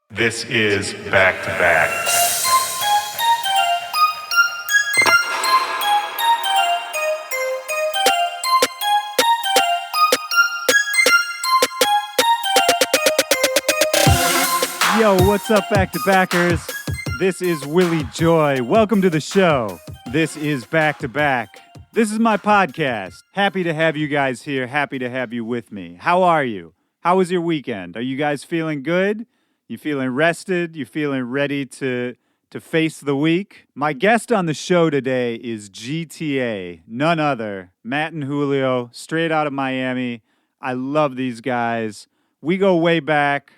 This is Back to Back. Yo, what's up, Back to Backers? This is Willy Joy. Welcome to the show. This is Back to Back. This is my podcast. Happy to have you guys here. Happy to have you with me. How are you? How was your weekend? Are you guys feeling good? You feeling rested? You feeling ready to face the week? My guest on the show today is GTA, none other, Matt and Julio, straight out of Miami. I love these guys. We go way back.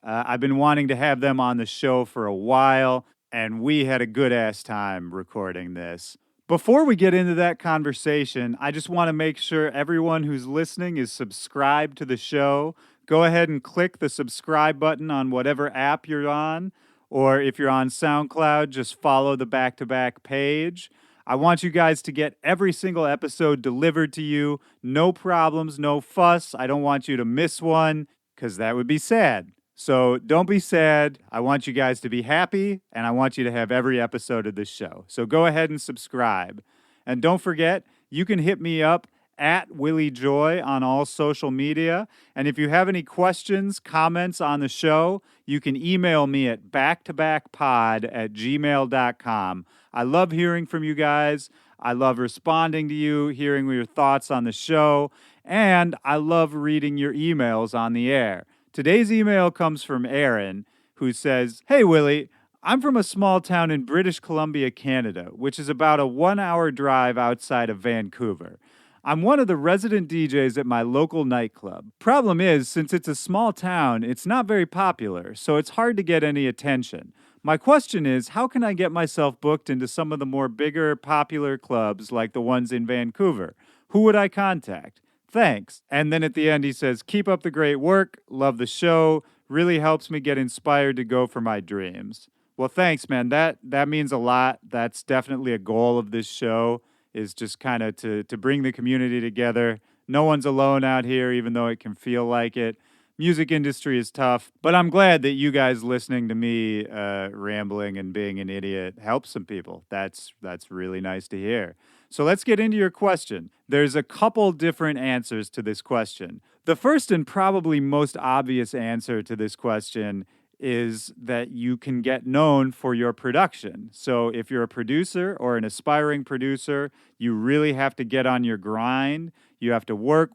I've been wanting to have them on the show for a while, and we had a good-ass time recording this. Before we get into that conversation, I just want to make sure everyone who's listening is subscribed to the show. Go ahead and click the subscribe button on whatever app you're on, or if you're on SoundCloud, just follow the back-to-back page. I want you guys to get every single episode delivered to you. No problems, no fuss. I don't want you to miss one, because that would be sad. So don't be sad. I want you guys to be happy, and I want you to have every episode of this show. So go ahead and subscribe. And don't forget, you can hit me up at Willy Joy on all social media. And if you have any questions, comments on the show, you can email me at backtobackpod@gmail.com. I love hearing from you guys. I love responding to you, hearing your thoughts on the show, and I love reading your emails on the air. Today's email comes from Aaron, who says, "Hey, Willy, I'm from a small town in British Columbia, Canada, which is about a 1-hour drive outside of Vancouver. I'm one of the resident DJs at my local nightclub. Problem is, since it's a small town, it's not very popular, so it's hard to get any attention. My question is, how can I get myself booked into some of the more bigger, popular clubs like the ones in Vancouver? Who would I contact? Thanks." And then at the end, he says, "Keep up the great work. Love the show. Really helps me get inspired to go for my dreams." Well, thanks, man. That means a lot. That's definitely a goal of this show, is just kind of to bring the community together. No one's alone out here, even though it can feel like it. Music industry is tough, but I'm glad that you guys listening to me rambling and being an idiot helps some people. That's really nice to hear. So let's get into your question. There's a couple different answers to this question. The first and probably most obvious answer to this question is that you can get known for your production. So if you're a producer or an aspiring producer, you really have to get on your grind. You have to work.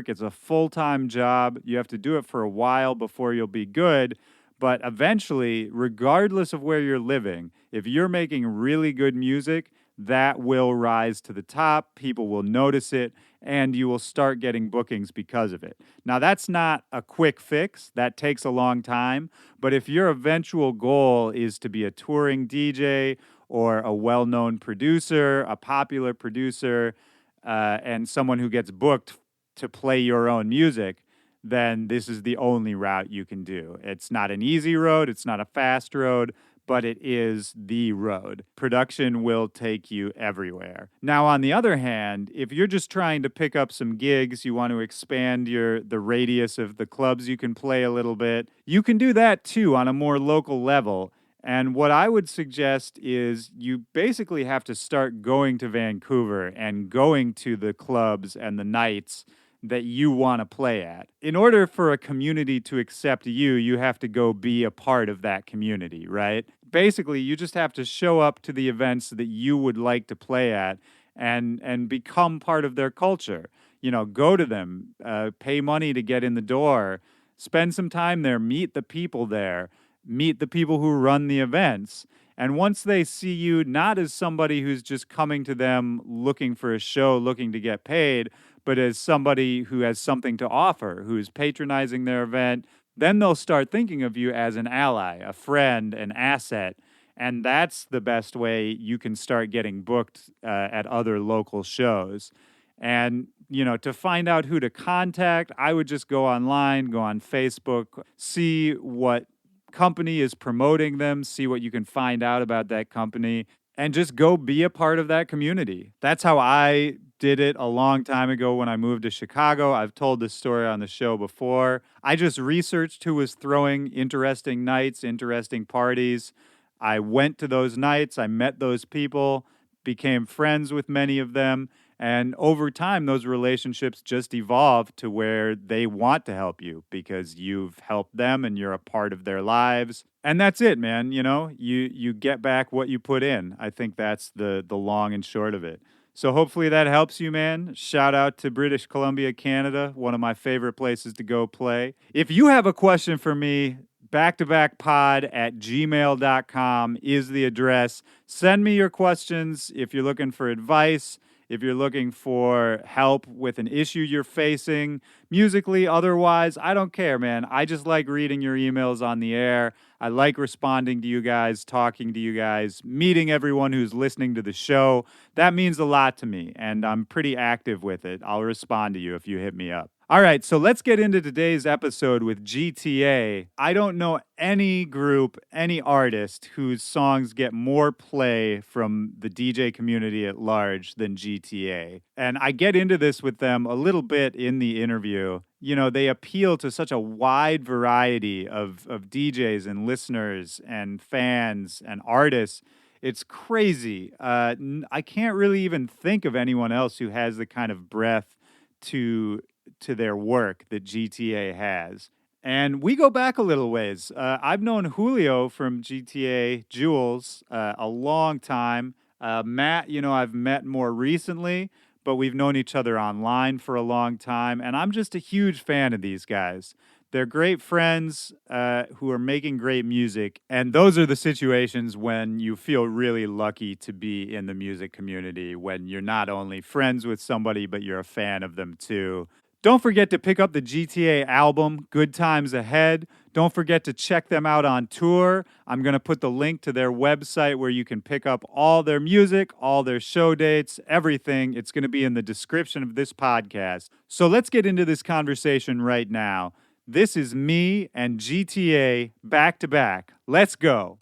It's a full-time job. You have to do it for a while before you'll be good. But eventually, regardless of where you're living, if you're making really good music, that will rise to the top. People will notice it, and you will start getting bookings because of it. Now, that's not a quick fix. That takes a long time. But if your eventual goal is to be a touring DJ or a well-known producer, a popular producer, and someone who gets booked to play your own music, then this is the only route you can do. It's not an easy road. It's not a fast road, but it is the road. Production will take you everywhere. Now, on the other hand, if you're just trying to pick up some gigs, you want to expand the radius of the clubs you can play a little bit, you can do that too on a more local level. And what I would suggest is you basically have to start going to Vancouver and going to the clubs and the nights that you want to play at. In order for a community to accept you, you have to go be a part of that community, right? Basically, you just have to show up to the events that you would like to play at and become part of their culture. You know, go to them, pay money to get in the door, spend some time there, meet the people there, meet the people who run the events. And once they see you not as somebody who's just coming to them looking for a show, looking to get paid, but as somebody who has something to offer, who's patronizing their event, then they'll start thinking of you as an ally, a friend, an asset. And that's the best way you can start getting booked at other local shows. And, you know, to find out who to contact, I would just go online, go on Facebook, see what company is promoting them, see what you can find out about that company, and just go be a part of that community. That's how I did it a long time ago when I moved to Chicago. I've told this story on the show before. I just researched who was throwing interesting nights, interesting parties. I went to those nights, I met those people, became friends with many of them. And over time, those relationships just evolve to where they want to help you because you've helped them and you're a part of their lives. And that's it, man. You get back what you put in. I think that's the long and short of it. So hopefully that helps you, man. Shout out to British Columbia, Canada, one of my favorite places to go play. If you have a question for me, backtobackpod@gmail.com is the address. Send me your questions if you're looking for advice, if you're looking for help with an issue you're facing, musically, otherwise, I don't care, man. I just like reading your emails on the air. I like responding to you guys, talking to you guys, meeting everyone who's listening to the show. That means a lot to me, and I'm pretty active with it. I'll respond to you if you hit me up. All right, so let's get into today's episode with GTA. I don't know any group, any artist whose songs get more play from the DJ community at large than GTA. And I get into this with them a little bit in the interview. They appeal to such a wide variety of DJs and listeners and fans and artists. It's crazy. I can't really even think of anyone else who has the kind of breadth to their work that GTA has. And we go back a little ways. I've known Julio from GTA Jules a long time. Matt, I've met more recently, but we've known each other online for a long time. And I'm just a huge fan of these guys. They're great friends who are making great music. And those are the situations when you feel really lucky to be in the music community, when you're not only friends with somebody, but you're a fan of them too. Don't forget to pick up the GTA album, Good Times Ahead. Don't forget to check them out on tour. I'm going to put the link to their website where you can pick up all their music, all their show dates, everything. It's going to be in the description of this podcast. So let's get into this conversation right now. This is me and GTA back to back. Let's go.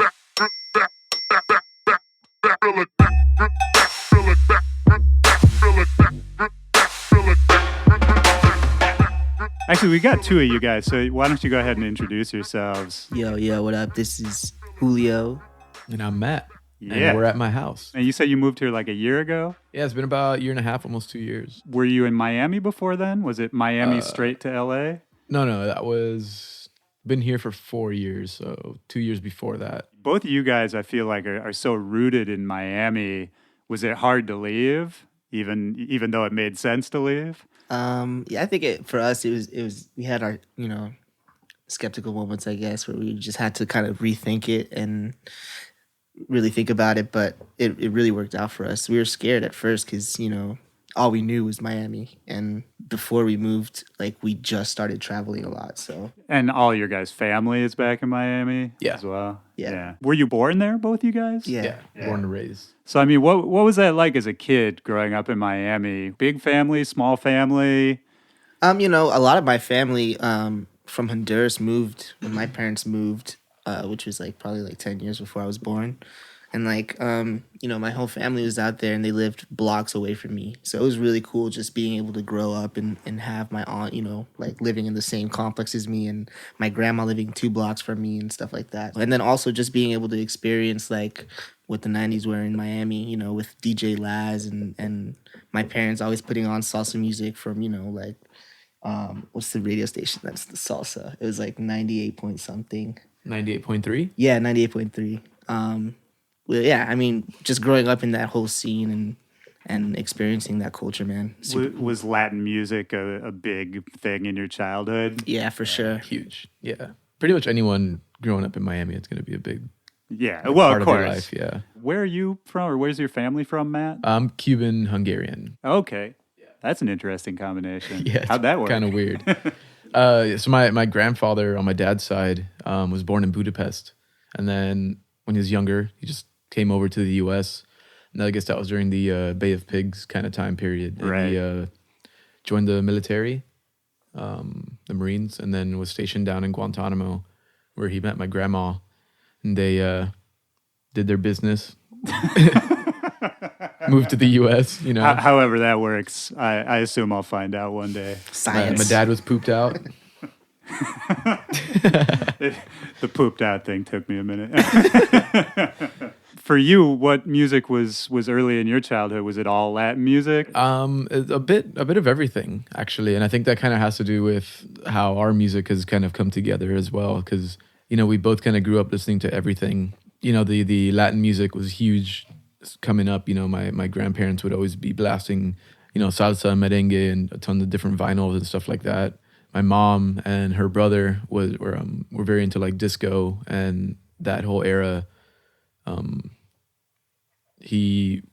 Actually, we got two of you guys, so why don't you go ahead and introduce yourselves? Yo, what up? This is Julio. And I'm Matt. Yeah. And we're at my house. And you said you moved here like a year ago? Yeah, it's been about a year and a half, almost 2 years. Were you in Miami before then? Was it Miami straight to LA? No, that was been here for 4 years, so 2 years before that. Both of you guys, I feel like, are so rooted in Miami. Was it hard to leave, even though it made sense to leave? I think for us it was we had our skeptical moments, I guess, where we just had to kind of rethink it and really think about it, but it really worked out for us. We were scared at first because all we knew was Miami, and before we moved, we just started traveling a lot. So, and all your guys' family is back in Miami as well. Yeah. Were you born there, both you guys? Yeah. Born and raised. So I mean, what was that like as a kid growing up in Miami? Big family, small family? A lot of my family from Honduras moved when my parents moved, which was probably 10 years before I was born. And my whole family was out there and they lived blocks away from me. So it was really cool just being able to grow up and have my aunt, living in the same complex as me, and my grandma living 2 blocks from me and stuff like that. And then also just being able to experience what the 90s were in Miami, with DJ Laz and my parents always putting on salsa music from, what's the radio station that's the salsa? It was 98 point something. 98.3? Yeah, 98.3. Well, yeah, I mean, just growing up in that whole scene and experiencing that culture, man. Was Latin music a big thing in your childhood? Yeah, for sure. Huge. Yeah. Pretty much anyone growing up in Miami, it's going to be a big well, part of course. Their life, yeah. Where are you from, or where's your family from, Matt? I'm Cuban Hungarian. Okay. That's an interesting combination. Yeah. How'd that work? Kind of weird. So my grandfather on my dad's side was born in Budapest. And then when he was younger, he just came over to the U.S. And I guess that was during the Bay of Pigs kind of time period. And right. He joined the military, the Marines, and then was stationed down in Guantanamo, where he met my grandma. And they did their business. moved to the U.S. You know, However that works, I assume I'll find out one day. Science. my dad was pooped out. The pooped out thing took me a minute. For you, what music was early in your childhood? Was it all Latin music? A bit of everything actually, and I think that kind of has to do with how our music has kind of come together as well. Because we both kind of grew up listening to everything. The Latin music was huge coming up. My grandparents would always be blasting, salsa and merengue and a ton of different vinyls and stuff like that. My mom and her brother were very into like disco and that whole era. He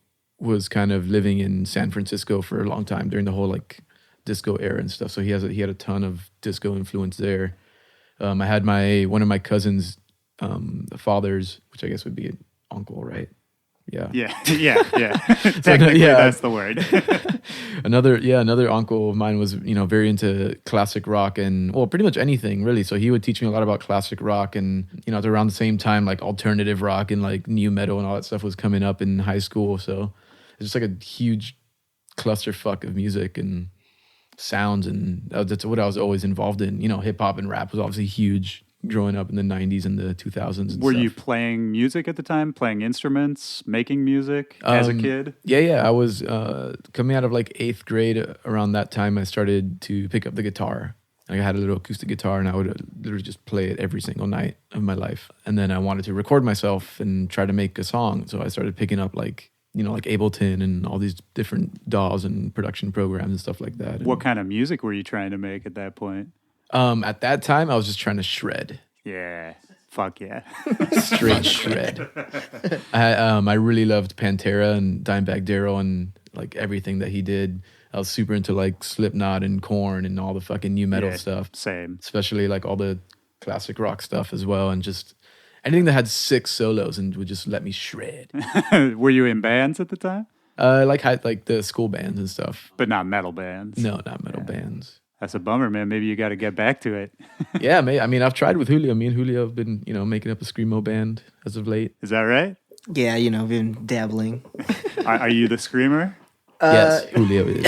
was kind of living in San Francisco for a long time during the whole like disco era and stuff. So he had a ton of disco influence there. I had one of my cousins' fathers, which I guess would be an uncle, right? Yeah. Technically, that's the word. Another uncle of mine was, very into classic rock and, well, pretty much anything really. So he would teach me a lot about classic rock and, at around the same time, like alternative rock and like new metal and all that stuff was coming up in high school. So it's just like a huge clusterfuck of music and sounds. And that's what I was always involved in. Hip hop and rap was obviously huge growing up in the 90s and the 2000s. Were you playing music at the time, playing instruments, making music as a kid? Yeah. I was coming out of like 8th grade. Around that time, I started to pick up the guitar. I had a little acoustic guitar and I would literally just play it every single night of my life. And then I wanted to record myself and try to make a song. So I started picking up like Ableton and all these different DAWs and production programs and stuff like that. What kind of music were you trying to make at that point? At that time, I was just trying to shred. Yeah. Fuck yeah. Straight shred. I really loved Pantera and Dimebag Darrell and like everything that he did. I was super into like Slipknot and Korn and all the fucking new metal stuff. Same. Especially like all the classic rock stuff as well. And just anything that had 6 solos and would just let me shred. Were you in bands at the time? Like the school bands and stuff. But not metal bands? No, not metal bands. That's a bummer, man. Maybe you got to get back to it. Yeah, I mean, I've tried with Julio. Me and Julio have been, making up a screamo band as of late. Is that right? Yeah, been dabbling. Are you the screamer? Yes, Julio is.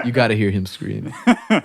You got to hear him scream.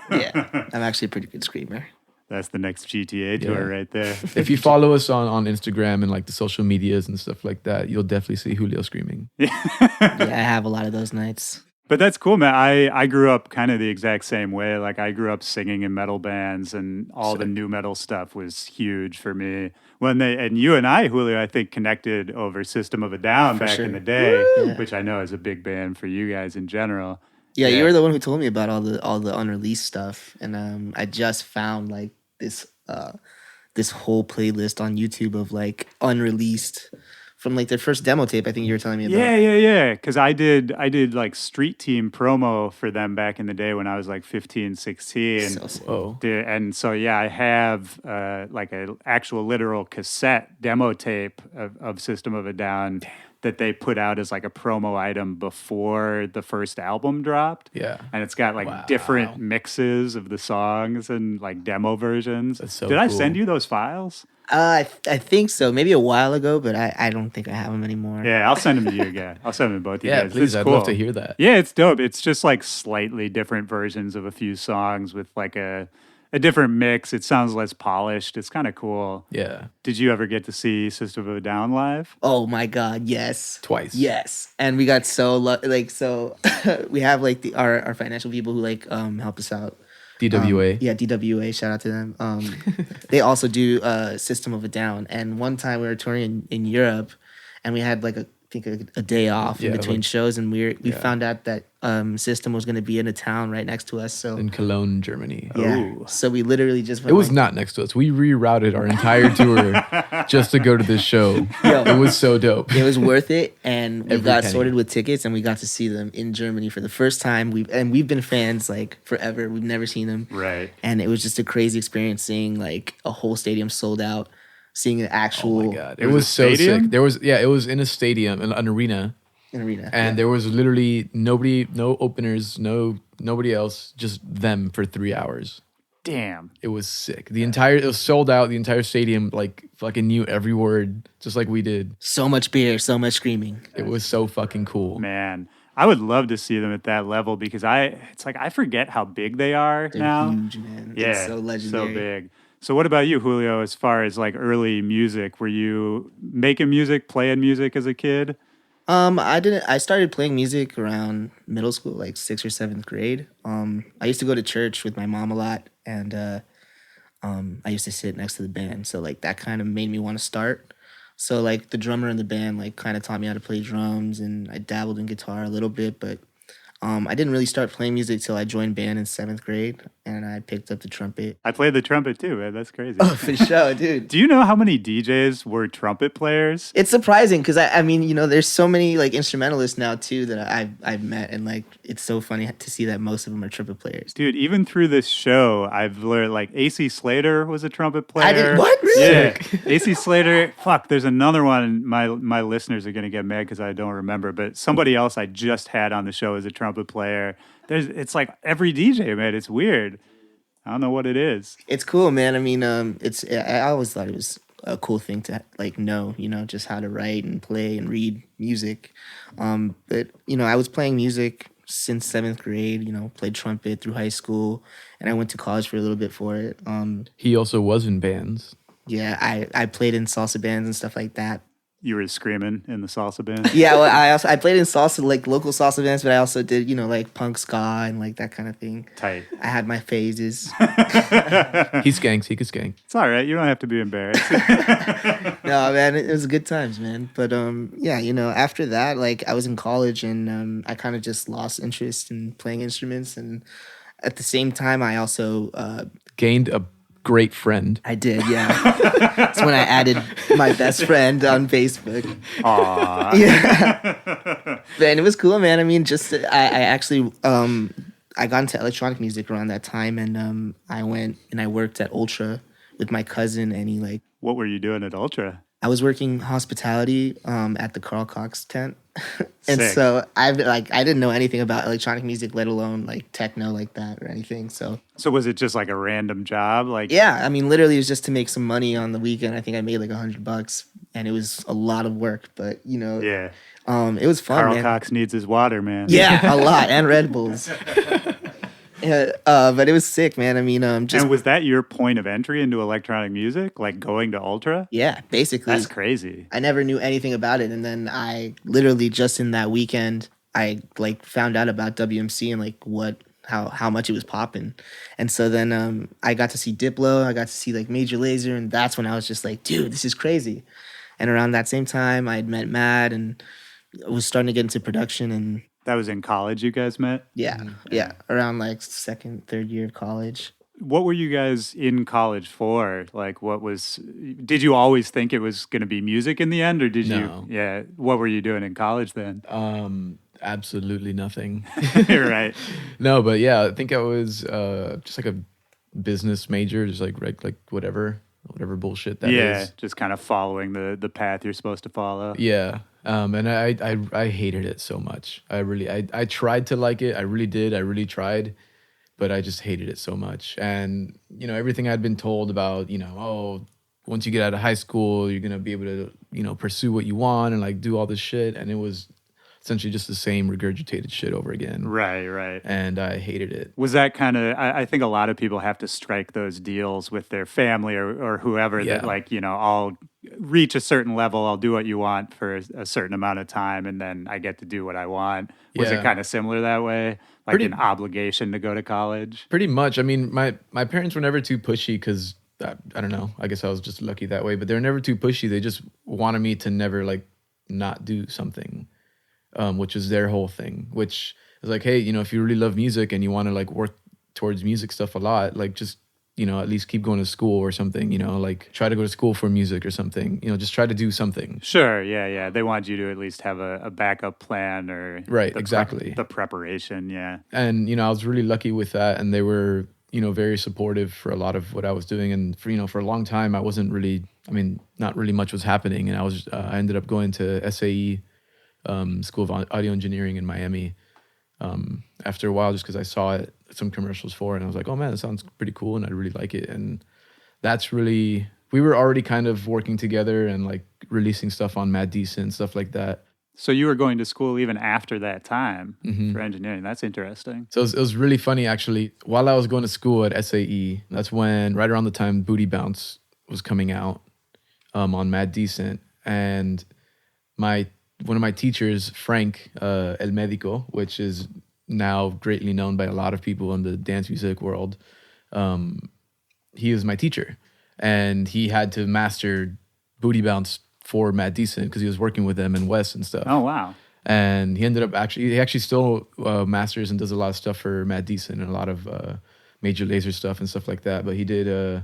Yeah, I'm actually a pretty good screamer. That's the next GTA tour right there. If you follow us on Instagram and like the social medias and stuff like that, you'll definitely see Julio screaming. Yeah, I have a lot of those nights. But that's cool, man. I grew up kind of the exact same way. Like I grew up singing in metal bands and all the new metal stuff was huge for me. And you and I, Julio, I think connected over System of a Down back in the day, which I know is a big band for you guys in general. Yeah, you were the one who told me about all the unreleased stuff. And I just found like this whole playlist on YouTube of like unreleased from like their first demo tape. I think you were telling me about. Yeah. Because I did like street team promo for them back in the day when I was like 15, 16. And so I have like an actual literal cassette demo tape of System of a Down. Damn. That they put out as like a promo item before the first album dropped. Yeah. And it's got like different mixes of the songs and like demo versions. That's so Did cool. I send you those files? I think so. Maybe a while ago, but I don't think I have them anymore. Yeah, I'll send them to you again. I'll send them to both of you guys. Please. I'd love to hear that. Yeah, it's dope. It's just like slightly different versions of a few songs with like a different mix. It sounds less polished. It's kind of cool. Yeah. Did you ever get to see System of a Down live? Oh my God, yes. Twice. Yes. And we got so we have like our financial people who like help us out. DWA. DWA, shout out to them. They also do System of a Down. And one time we were touring in Europe and we had like a day off in between shows, and we found out that System was going to be in a town right next to us. So in Cologne, Germany. So we literally just went. It was not next to us. We rerouted our entire tour just to go to this show. It was so dope. It was worth it, and we got sorted with tickets, and we got to see them in Germany for the first time. We've been fans like forever. We've never seen them, right? And it was just a crazy experience seeing like a whole stadium sold out. Seeing an actual. Oh my God. It was so sick. It was in a stadium, an arena. And there was literally nobody, no openers, nobody else, just them for 3 hours. Damn. It was sick. It was sold out. The entire stadium like fucking knew every word, just like we did. So much beer, so much screaming. It was so fucking cool. Man, I would love to see them at that level because it's like I forget how big they are They're now. huge, man. Yeah, It's so legendary. so big. So what about you, Julio, as far as like early music? Were you making music, playing music as a kid? I didn't. I started playing music around middle school, like 6th or 7th grade. I used to go to church with my mom a lot, and I used to sit next to the band. So like that kind of made me want to start. So like the drummer in the band like kind of taught me how to play drums, and I dabbled in guitar a little bit, but I didn't really start playing music till I joined band in 7th grade, and I picked up the trumpet. I played the trumpet too, man. That's crazy. Oh, for sure, dude. Do you know how many DJs were trumpet players? It's surprising because I mean, you know, there's so many like instrumentalists now too that I've met, and like it's so funny to see that most of them are trumpet players. Dude, even through this show, I've learned like AC Slater was a trumpet player. I did what? Really? Yeah, AC Slater. Fuck, there's another one. My listeners are gonna get mad because I don't remember, but somebody else I just had on the show is a trumpet player. It's like every DJ, man. It's weird. I don't know what it is. It's cool, man. I mean, I always thought it was a cool thing to like know, you know, just how to write and play and read music. But you know, I was playing music since 7th grade. You know, played trumpet through high school, and I went to college for a little bit for it. He also was in bands. Yeah, I played in salsa bands and stuff like that. You were screaming in the salsa band. Yeah, well, I played in salsa, like local salsa bands, but I also did, you know, like punk ska and like that kind of thing. Tight. I had my phases. He skanks. He could skank. It's all right. You don't have to be embarrassed. No, man, it was good times, man. But yeah, you know, after that, like I was in college, and I kind of just lost interest in playing instruments, and at the same time, I also Gained a great friend. I did, yeah. That's when I added my best friend on Facebook. Aw. Yeah. Man, it was cool, man. I mean, just I actually I got into electronic music around that time, and I went and I worked at Ultra with my cousin, and he like What were you doing at Ultra? I was working hospitality at the Carl Cox tent. And Sick. so I didn't know anything about electronic music, let alone like techno like that or anything. So So was it just like a random job? Like, yeah, I mean, literally it was just to make some money on the weekend. I think I made like $100, and it was a lot of work, but you know, yeah. it was fun, Carl man. Cox needs his water, man. Yeah, a lot, and Red Bulls. Yeah, but it was sick, man. I mean, just And was that your point of entry into electronic music? Like going to Ultra? yeah, basically. That's crazy. I never knew anything about it, and then I literally just in that weekend I like found out about WMC and like how much it was popping, and so then I got to see Diplo, I got to see like Major Lazer, and that's when I was just like, dude, this is crazy. And around that same time, I had met Matt and was starting to get into production, and That was in college you guys met? yeah, around like 2nd, 3rd year of college. What were you guys in college for? Like, did you always think it was going to be music in the end, or did No. what were you doing in college then? Absolutely nothing. You're right. No, but yeah, I think I was just like a business major, just like whatever bullshit that is. Yeah, just kind of following the path you're supposed to follow. Yeah. And I hated it so much. I tried to like it. I really did. I really tried, but I just hated it so much. And, you know, everything I'd been told about, you know, oh, once you get out of high school, you're going to be able to, you know, pursue what you want and like do all this shit. And it was essentially just the same regurgitated shit over again. Right. And I hated it. Was that kind of, I think a lot of people have to strike those deals with their family or whoever Yeah. that like, you know, I'll reach a certain level, I'll do what you want for a certain amount of time, and then I get to do what I want. Was Yeah. it kind of similar that way? Like Pretty- an obligation to go to college? Pretty much. I mean, my parents were never too pushy because I don't know. I guess I was just lucky that way. But they were never too pushy. They just wanted me to never like not do something, which is their whole thing. Which is like, hey, you know, if you really love music and you want to like work towards music stuff a lot, like just, you know, at least keep going to school or something. You know, like try to go to school for music or something. You know, just try to do something. Sure, yeah. They want you to at least have a backup plan or Right, exactly. the preparation, yeah. And, you know, I was really lucky with that. And they were, you know, very supportive for a lot of what I was doing. And for, you know, for a long time, I wasn't really, I mean, not really much was happening. And I ended up going to SAE, School of Audio Engineering in Miami. after a while, just because I saw it, some commercials for it, and I was like, oh man, that sounds pretty cool, and I really like it. And that's really, we were already kind of working together and like releasing stuff on Mad Decent, stuff like that. So you were going to school even after that time Mm-hmm. for engineering. That's interesting. So it was really funny, actually. While I was going to school at SAE, that's when, right around the time Booty Bounce was coming out on Mad Decent. And one of my teachers, Frank El Medico, which is now greatly known by a lot of people in the dance music world, he was my teacher. And he had to master Booty Bounce for Mad Decent because he was working with them and Wes and stuff. Oh, wow. And he ended up he actually still masters and does a lot of stuff for Mad Decent and a lot of Major Lazer stuff and stuff like that. But he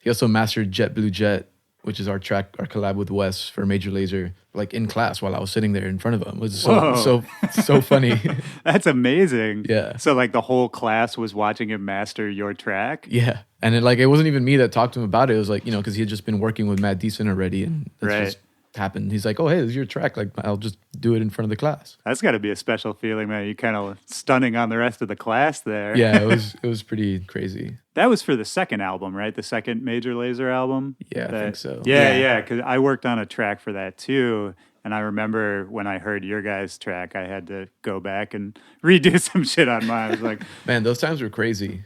also mastered Jet Blue Jet, which is our collab with Wes for Major Lazer, like in class while I was sitting there in front of him. It was so funny. That's amazing. Yeah. So like the whole class was watching him master your track? Yeah. And it wasn't even me that talked to him about it. It was like, because he had just been working with Mad Decent already, and that's just happened. He's like, oh, hey, this is your track. Like, I'll just do it in front of the class. That's got to be a special feeling, man. You kind of stunning on the rest of the class there. Yeah, it was pretty crazy. That was for the second album, right? The second Major Lazer album? Yeah, I think so. Yeah, because I worked on a track for that too. And I remember when I heard your guys' track, I had to go back and redo some shit on mine. I was like, man, those times were crazy.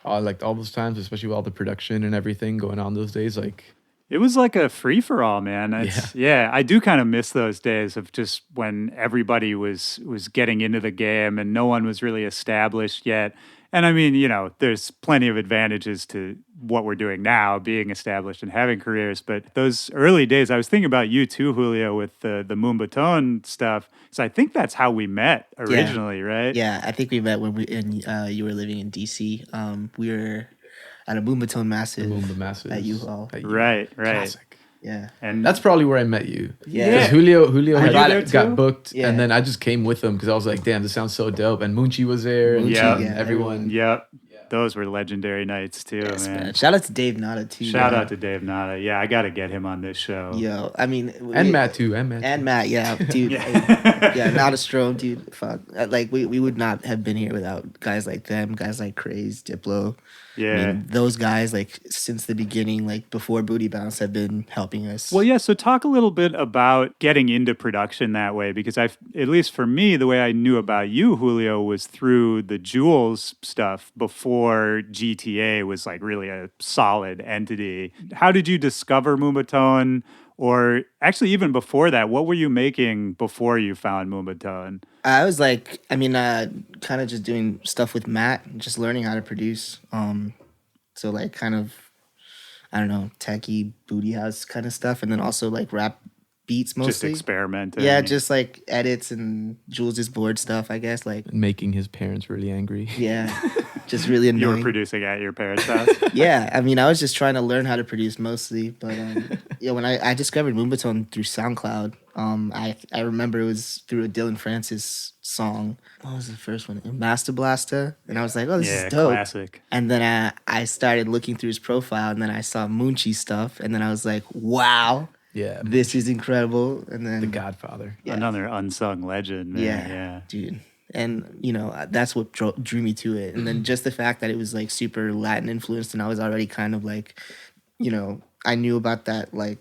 Like all those times, especially with all the production and everything going on those days, like it was like a free-for-all, man. Yeah, I do kind of miss those days of just when everybody was getting into the game and no one was really established yet. And I mean, there's plenty of advantages to what we're doing now, being established and having careers. But those early days, I was thinking about you too, Julio, with the Moombaton stuff. So I think that's how we met originally, right? Yeah, I think we met when you were living in DC. We were at a Moombaton Massive. At U-Haul. Right. Classic. Yeah. And that's probably where I met you. Yeah. Because Julio got booked, Yeah. and then I just came with him because I was like, damn, this sounds so dope. And Munchi was there, and everyone. Yep. Those were legendary nights too, Yes, man. Shout out to Dave Nada too. Shout out to Dave Nada. Yeah, I got to get him on this show. Yo, I mean, and Matt too, and Matt, yeah, dude, Nada Strom, dude. Fuck, like we would not have been here without guys like them, guys like Craze, Diplo. Yeah, I mean, those guys, like since the beginning, like before Booty Bounce, have been helping us. Well, yeah. So talk a little bit about getting into production that way, because at least for me, the way I knew about you, Julio, was through the Jules stuff before GTA was like really a solid entity. How did you discover Moombaton? Or actually, even before that, what were you making before you found Moombaton? I was like, kind of just doing stuff with Matt, just learning how to produce. So like kind of, I don't know, techie booty house kind of stuff, and then also like rap beats mostly. Just experimenting. Yeah, just like edits and Jules' board stuff, I guess. Like making his parents really angry. Yeah, just really annoying. You were producing at your parents' house? Yeah, I mean, I was just trying to learn how to produce mostly. But when I discovered Moombaton through SoundCloud, I remember it was through a Dylan Francis song. What was the first one? Master Blaster. And I was like, oh, this is dope. Classic. And then I started looking through his profile, and then I saw Munchi stuff, and then I was like, wow. Yeah. This is incredible. And then The Godfather. Yeah. Another unsung legend, man. Yeah, dude. And, that's what drew me to it. And then just the fact that it was, like, super Latin influenced, and I was already kind of, like, I knew about that, like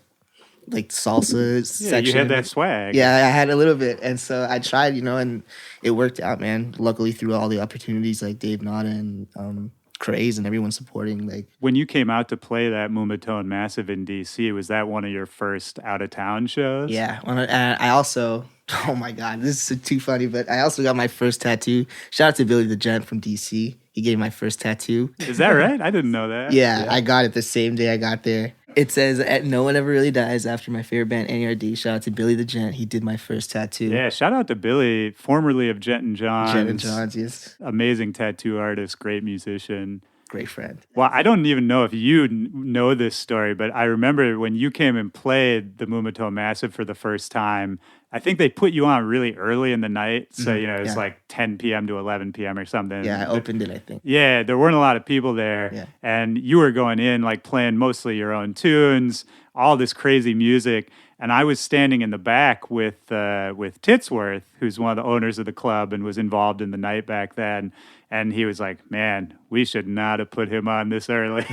salsa section. You had that swag. Yeah, I had a little bit. And so I tried, and it worked out, man. Luckily, through all the opportunities, like Dave Nada and Craze and everyone supporting. Like when you came out to play that Moombaton Massive in DC, was that one of your first out of town shows? Yeah, and I also, oh my god, this is too funny, but I also got my first tattoo. Shout out to Billy the Gent from DC. He gave me my first tattoo. Is that right? I didn't know that. Yeah, I got it the same day I got there. It says, "No one ever really dies." After my favorite band, NERD. Shout out to Billy the Gent. He did my first tattoo. Yeah, shout out to Billy, formerly of Jet and Johns. Jet and Johns, yes. Amazing tattoo artist, great musician. Great friend. Well, I don't even know if you know this story, but I remember when you came and played the Moombaton Massive for the first time, I think they put you on really early in the night. So, you know, it's Yeah. like 10 p.m. to 11 p.m. or something. Yeah, I opened it, I think. Yeah, there weren't a lot of people there. Yeah. And you were going in like playing mostly your own tunes, all this crazy music. And I was standing in the back with Titsworth, who's one of the owners of the club and was involved in the night back then. And he was like, "Man, we should not have put him on this early."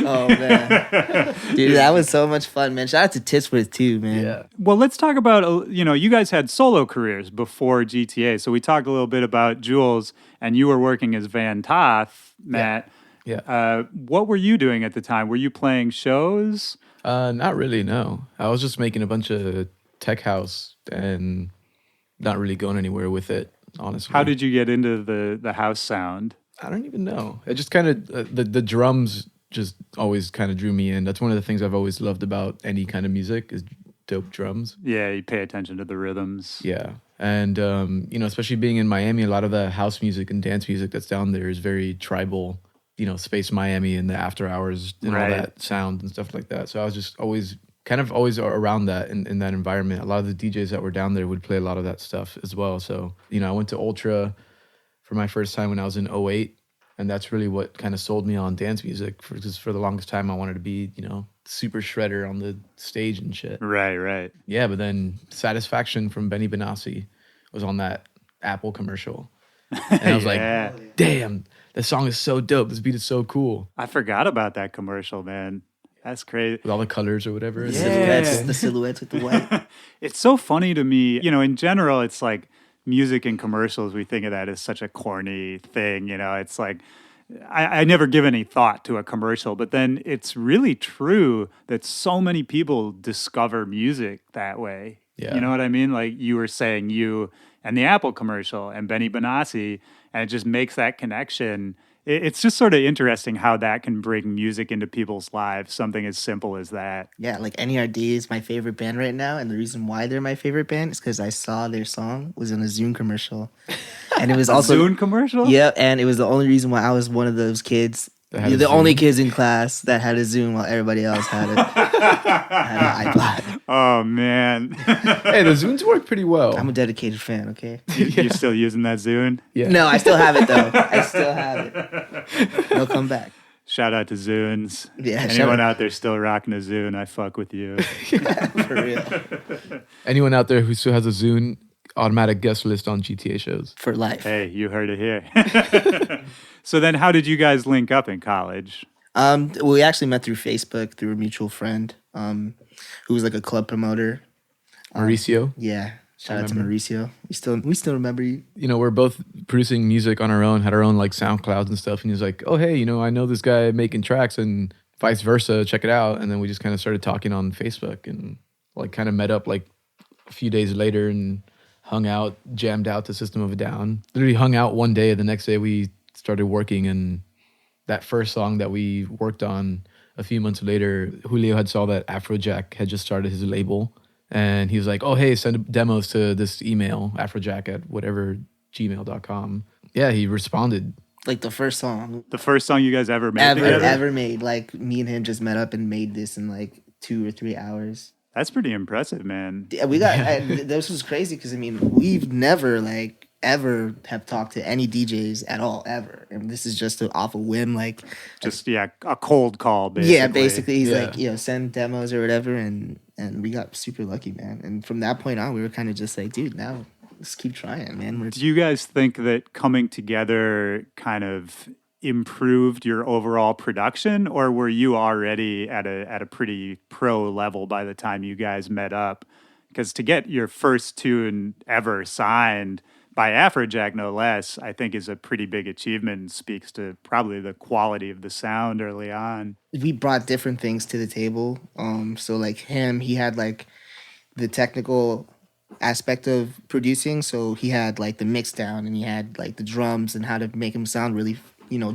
Oh, man. Dude, that was so much fun, man. Shout out to Titsworth, too, man. Yeah. Well, let's talk about, you know, you guys had solo careers before GTA. So we talked a little bit about Jules, and you were working as Van Toth, Matt. Yeah. What were you doing at the time? Were you playing shows? Not really, no. I was just making a bunch of tech house and not really going anywhere with it, honestly. How did you get into the house sound? I don't even know. It just kind of, the drums just always kind of drew me in. That's one of the things I've always loved about any kind of music is dope drums. Yeah, you pay attention to the rhythms. Yeah. And, you know, especially being in Miami, a lot of the house music and dance music that's down there is very tribal, you know, Space Miami and the after hours and all that sound and stuff like that. So I was just always around that in that environment. A lot of the DJs that were down there would play a lot of that stuff as well. So, you know, I went to Ultra for my first time when I was in '08. And that's really what kind of sold me on dance music because for the longest time I wanted to be, you know, super shredder on the stage and shit. Right. Yeah, but then Satisfaction from Benny Benassi was on that Apple commercial. And I was Yeah. like, damn, this song is so dope. This beat is so cool. I forgot about that commercial, man. That's crazy. With all the colors or whatever. Yeah. The silhouettes with the white. It's so funny to me, you know, in general, it's like music and commercials, we think of that as such a corny thing, you know, it's like, I never give any thought to a commercial, but then it's really true that so many people discover music that way. Yeah. You know what I mean? Like you were saying, you and the Apple commercial and Benny Benassi, and it just makes that connection. It's just sort of interesting how that can bring music into people's lives, something as simple as that. Yeah, like NERD is my favorite band right now, and the reason why they're my favorite band is because I saw their song was in a Zune commercial, and it was also Zune commercial. Yeah, and it was the only reason why I was one of those kids, had a the Zune. only kids in class that had a Zune while everybody else had an iPod. Oh man, Hey, the Zunes work pretty well. I'm a dedicated fan. Okay. you're still using that Zune? Yeah. No, I still have it though. I still have it. It'll come back. Shout out to Zunes. Yeah, shout Anyone out. out there still rocking a Zune, I fuck with you. For real. Anyone out there who still has a Zune, automatic guest list on GTA shows. For life. Hey, you heard it here. So then how did you guys link up in college? We actually met through Facebook through a mutual friend, who was like a club promoter. Mauricio. Yeah. Shout out to Mauricio. We still remember you. You know, we're both producing music on our own, had our own like SoundClouds and stuff. And he was like, oh, hey, you know, I know this guy making tracks and vice versa. Check it out. And then we just kind of started talking on Facebook and like kind of met up like a few days later and hung out, jammed out to System of a Down. Literally hung out one day. The next day we started working. And that first song that we worked on a few months later, Julio had saw that Afrojack had just started his label. And he was like, oh, hey, send demos to this email, Afrojack at whatever, gmail.com. Yeah, he responded. Like the first song The first song you guys ever made together? ever made. Like me and him just met up and made this in like 2 or 3 hours. That's pretty impressive, man. Yeah, we got this was crazy because I mean we've never like ever have talked to any DJs at all ever, and this is just off a whim. Like Just, a cold call, basically. yeah, basically he's Yeah. like send demos or whatever, and we got super lucky, man. And from that point on, we were kind of just like, dude, now let's keep trying, man. Do you guys think that coming together kind of improved your overall production, or were you already at a pretty pro level by the time you guys met up? Because to get your first tune ever signed by Afrojack, no less, I think is a pretty big achievement and speaks to probably the quality of the sound early on. We brought different things to the table. So like him, he had like the technical aspect of producing. So he had like the mix down and he had like the drums and how to make him sound really,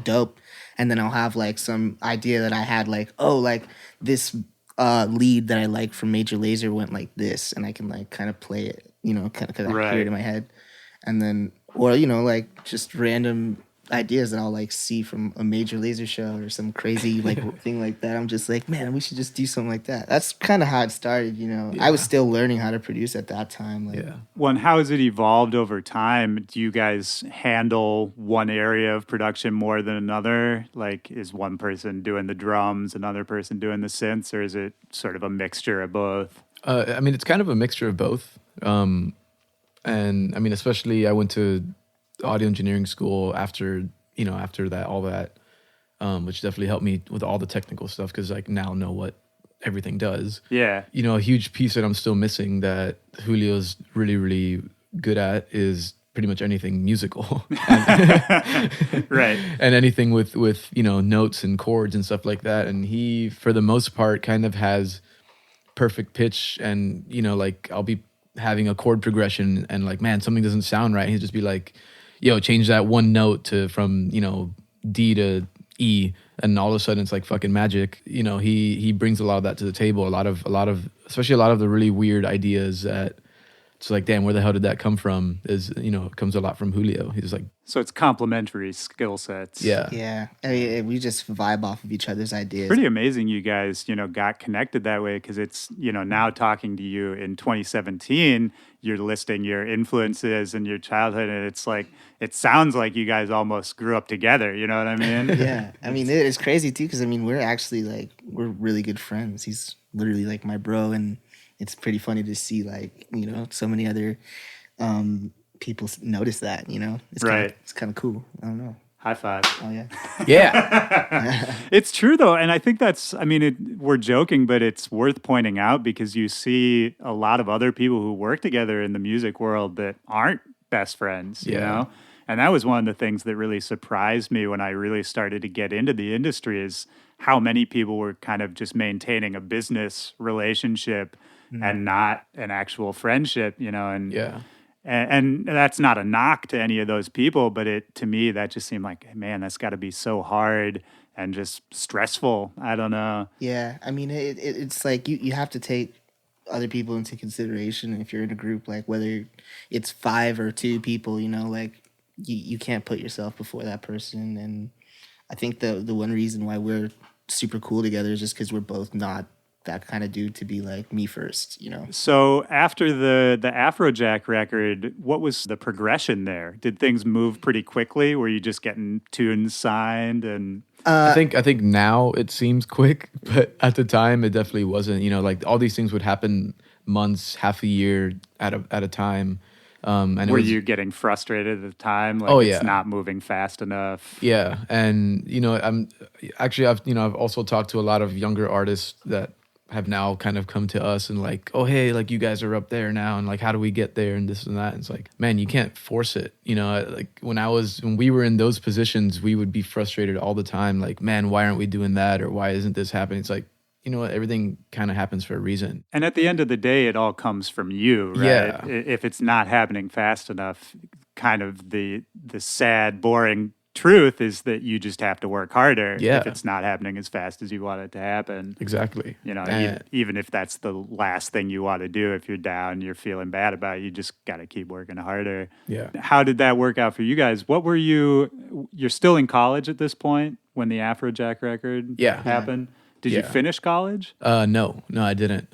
dope. And then I'll have like some idea that I had like, oh, like this lead that I like from Major Lazer went like this. And I can like kind of play it, kind of I hear it in my head. And then, or, like just random ideas that I'll like see from a major laser show or some crazy like thing like that. I'm just like, man, we should just do something like that. That's kind of how it started, you know. I was still learning how to produce at that time. Like, Yeah. Well, and how has it evolved over time? Do you guys handle one area of production more than another? Like, is one person doing the drums, another person doing the synths, or is it sort of a mixture of both? I mean, it's kind of a mixture of both. And I mean, especially I went to audio engineering school after that, all that, which definitely helped me with all the technical stuff because I now know what everything does. Yeah. You know, a huge piece that I'm still missing that Julio's really, really good at is pretty much anything musical. Right. And anything with, you know, notes and chords and stuff like that. And he, for the most part, kind of has perfect pitch and, you know, like I'll be having a chord progression and like, man, something doesn't sound right. He'll just be like, yo, change that one note from, you know, D to E, and all of a sudden it's like fucking magic. You know, he brings a lot of that to the table. A lot of especially a lot of the really weird ideas that it's like, damn, where the hell did that come from? Is, you know, it comes a lot from Julio. He's like, So it's complementary skill sets. yeah. I mean, we just vibe off of each other's ideas. Pretty amazing you guys, you know, got connected that way because it's, you know, now talking to you in 2017, you're listing your influences and your childhood, and it's like, it sounds like you guys almost grew up together, you know what I mean? Yeah. I mean, it's crazy too because I mean, we're actually like, we're really good friends. He's literally like my bro, and it's pretty funny to see like, you know, so many other people notice that, you know? It's Right. It's kind of cool. I don't know. High five. Oh, yeah. yeah, It's true though, and I think that's, I mean, we're joking, but it's worth pointing out because you see a lot of other people who work together in the music world that aren't best friends, you Yeah. know? And that was one of the things that really surprised me when I really started to get into the industry is how many people were kind of just maintaining a business relationship and not an actual friendship, you know? And yeah. And that's not a knock to any of those people, but to me, that just seemed like, man, that's got to be so hard and just stressful. I don't know. Yeah. I mean, it's like you have to take other people into consideration if you're in a group, like whether it's 5 or 2 people, you know, like you can't put yourself before that person. And I think the one reason why we're super cool together is just because we're both not that kind of dude to be like me first, you know. So after the Afrojack record, what was the progression there? Did things move pretty quickly? Were you just getting tunes signed and? I think now it seems quick, but at the time it definitely wasn't. You know, like all these things would happen months, half a year at a time. And Were you getting frustrated at the time? Like, Oh, it's yeah. not moving fast enough. Yeah, and you know, I've also talked to a lot of younger artists that have now kind of come to us and like, oh hey, like you guys are up there now, and like how do we get there and this and that. And it's like, man, you can't force it. You know, like when we were in those positions, we would be frustrated all the time. Like, man, why aren't we doing that, or why isn't this happening? It's like, you know what, everything kind of happens for a reason. And at the end of the day, it all comes from you, right? Yeah. If it's not happening fast enough, kind of the sad, boring truth is that you just have to work harder Yeah. if it's not happening as fast as you want it to happen. Exactly. You know, And- even if that's the last thing you want to do, if you're down, you're feeling bad about it, you just got to keep working harder. Yeah. How did that work out for you guys? You're still in college at this point when the Afrojack record Yeah. happened? Did you Yeah. finish college? No, I didn't.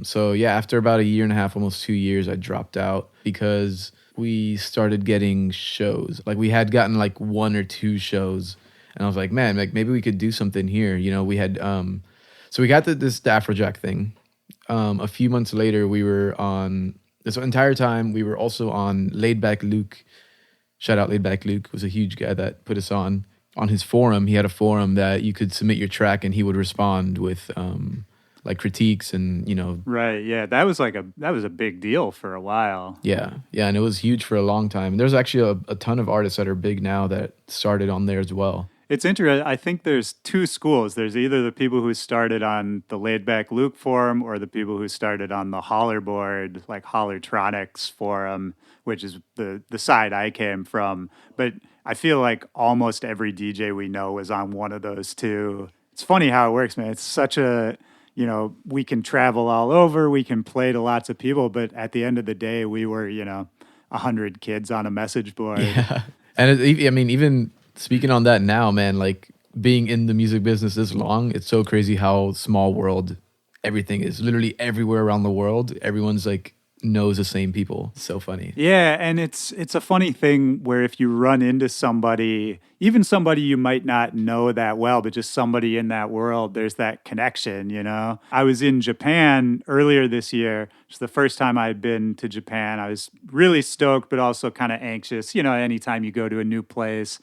So yeah, after about a year and a half, almost 2 years, I dropped out because we started getting shows. Like we had gotten like 1 or 2 shows, and I was like, man, like maybe we could do something here. You know, we had so we got the Afrojack thing. A few months later, we were on this entire time. We were also on Laid Back Luke. Shout out Laid Back Luke, was a huge guy that put us on. On his forum, he had a forum that you could submit your track and he would respond with like critiques and, you know. Right. Yeah. That was a big deal for a while. Yeah. And it was huge for a long time. And there's actually a ton of artists that are big now that started on there as well. It's interesting. I think there's 2 schools. There's either the people who started on the Laid Back Luke forum or the people who started on the Hollerboard, like Hollertronics forum, which is the side I came from. But I feel like almost every DJ we know was on one of those 2. It's funny how it works, man. It's such a, you know, we can travel all over, we can play to lots of people, but at the end of the day, we were, you know, 100 kids on a message board. Yeah. And I mean, even speaking on that now, man, like being in the music business this long, it's so crazy how small world everything is. Literally everywhere around the world, everyone's like knows the same people. It's so funny. Yeah, and it's a funny thing where if you run into somebody, even somebody you might not know that well, but just somebody in that world, there's that connection, you know? I was in Japan earlier this year. It's the first time I'd been to Japan. I was really stoked, but also kind of anxious, you know, anytime you go to a new place.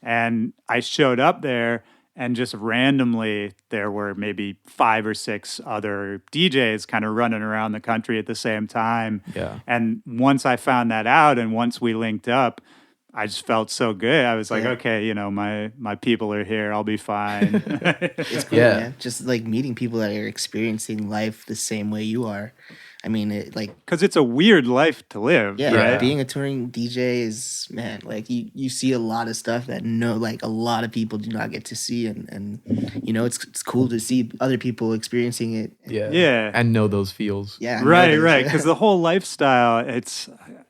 And I showed up there, and just randomly, there were maybe 5 or 6 other DJs kind of running around the country at the same time. Yeah. And once I found that out, and once we linked up, I just felt so good. I was like, okay, you know, my people are here. I'll be fine. It's cool, Yeah. man. Just like meeting people that are experiencing life the same way you are. I mean, Because it's a weird life to live, right? being a touring DJ is, man, like you see a lot of stuff that a lot of people do not get to see, and you know, it's cool to see other people experiencing it. Yeah. And know those feels. Yeah, Right. Because the whole lifestyle,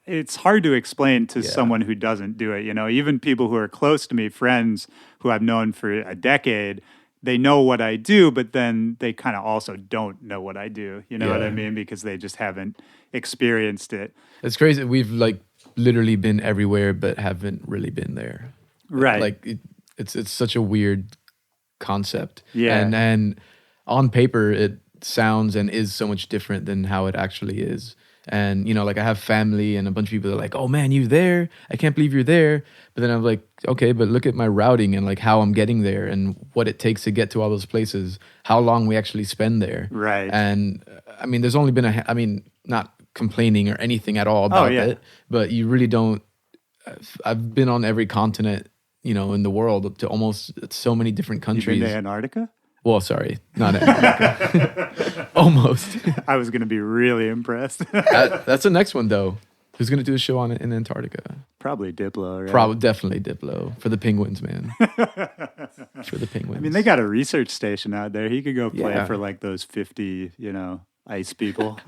it's hard to explain to Yeah. someone who doesn't do it. You know, even people who are close to me, friends who I've known for a decade, they know what I do, but then they kind of also don't know what I do. You know what I mean? Because they just haven't experienced it. It's crazy. We've like literally been everywhere, but haven't really been there. Right. Like it's such a weird concept. Yeah. And on paper, it sounds and is so much different than how it actually is. And, you know, like I have family and a bunch of people that are like, oh man, you there? I can't believe you're there. But then I'm like, okay, but look at my routing and like how I'm getting there and what it takes to get to all those places, how long we actually spend there. Right. And I mean, there's only been not complaining or anything at all about it, but you really don't. I've been on every continent, you know, in the world to almost so many different You've countries. been to Antarctica? Well, sorry, not Antarctica. Almost. I was going to be really impressed. That's the next one, though. Who's going to do a show on it in Antarctica? Probably Diplo, right? Probably, definitely Diplo. For the penguins, man. For the penguins. I mean, they got a research station out there. He could go play Yeah. for like those 50, you know, ice people.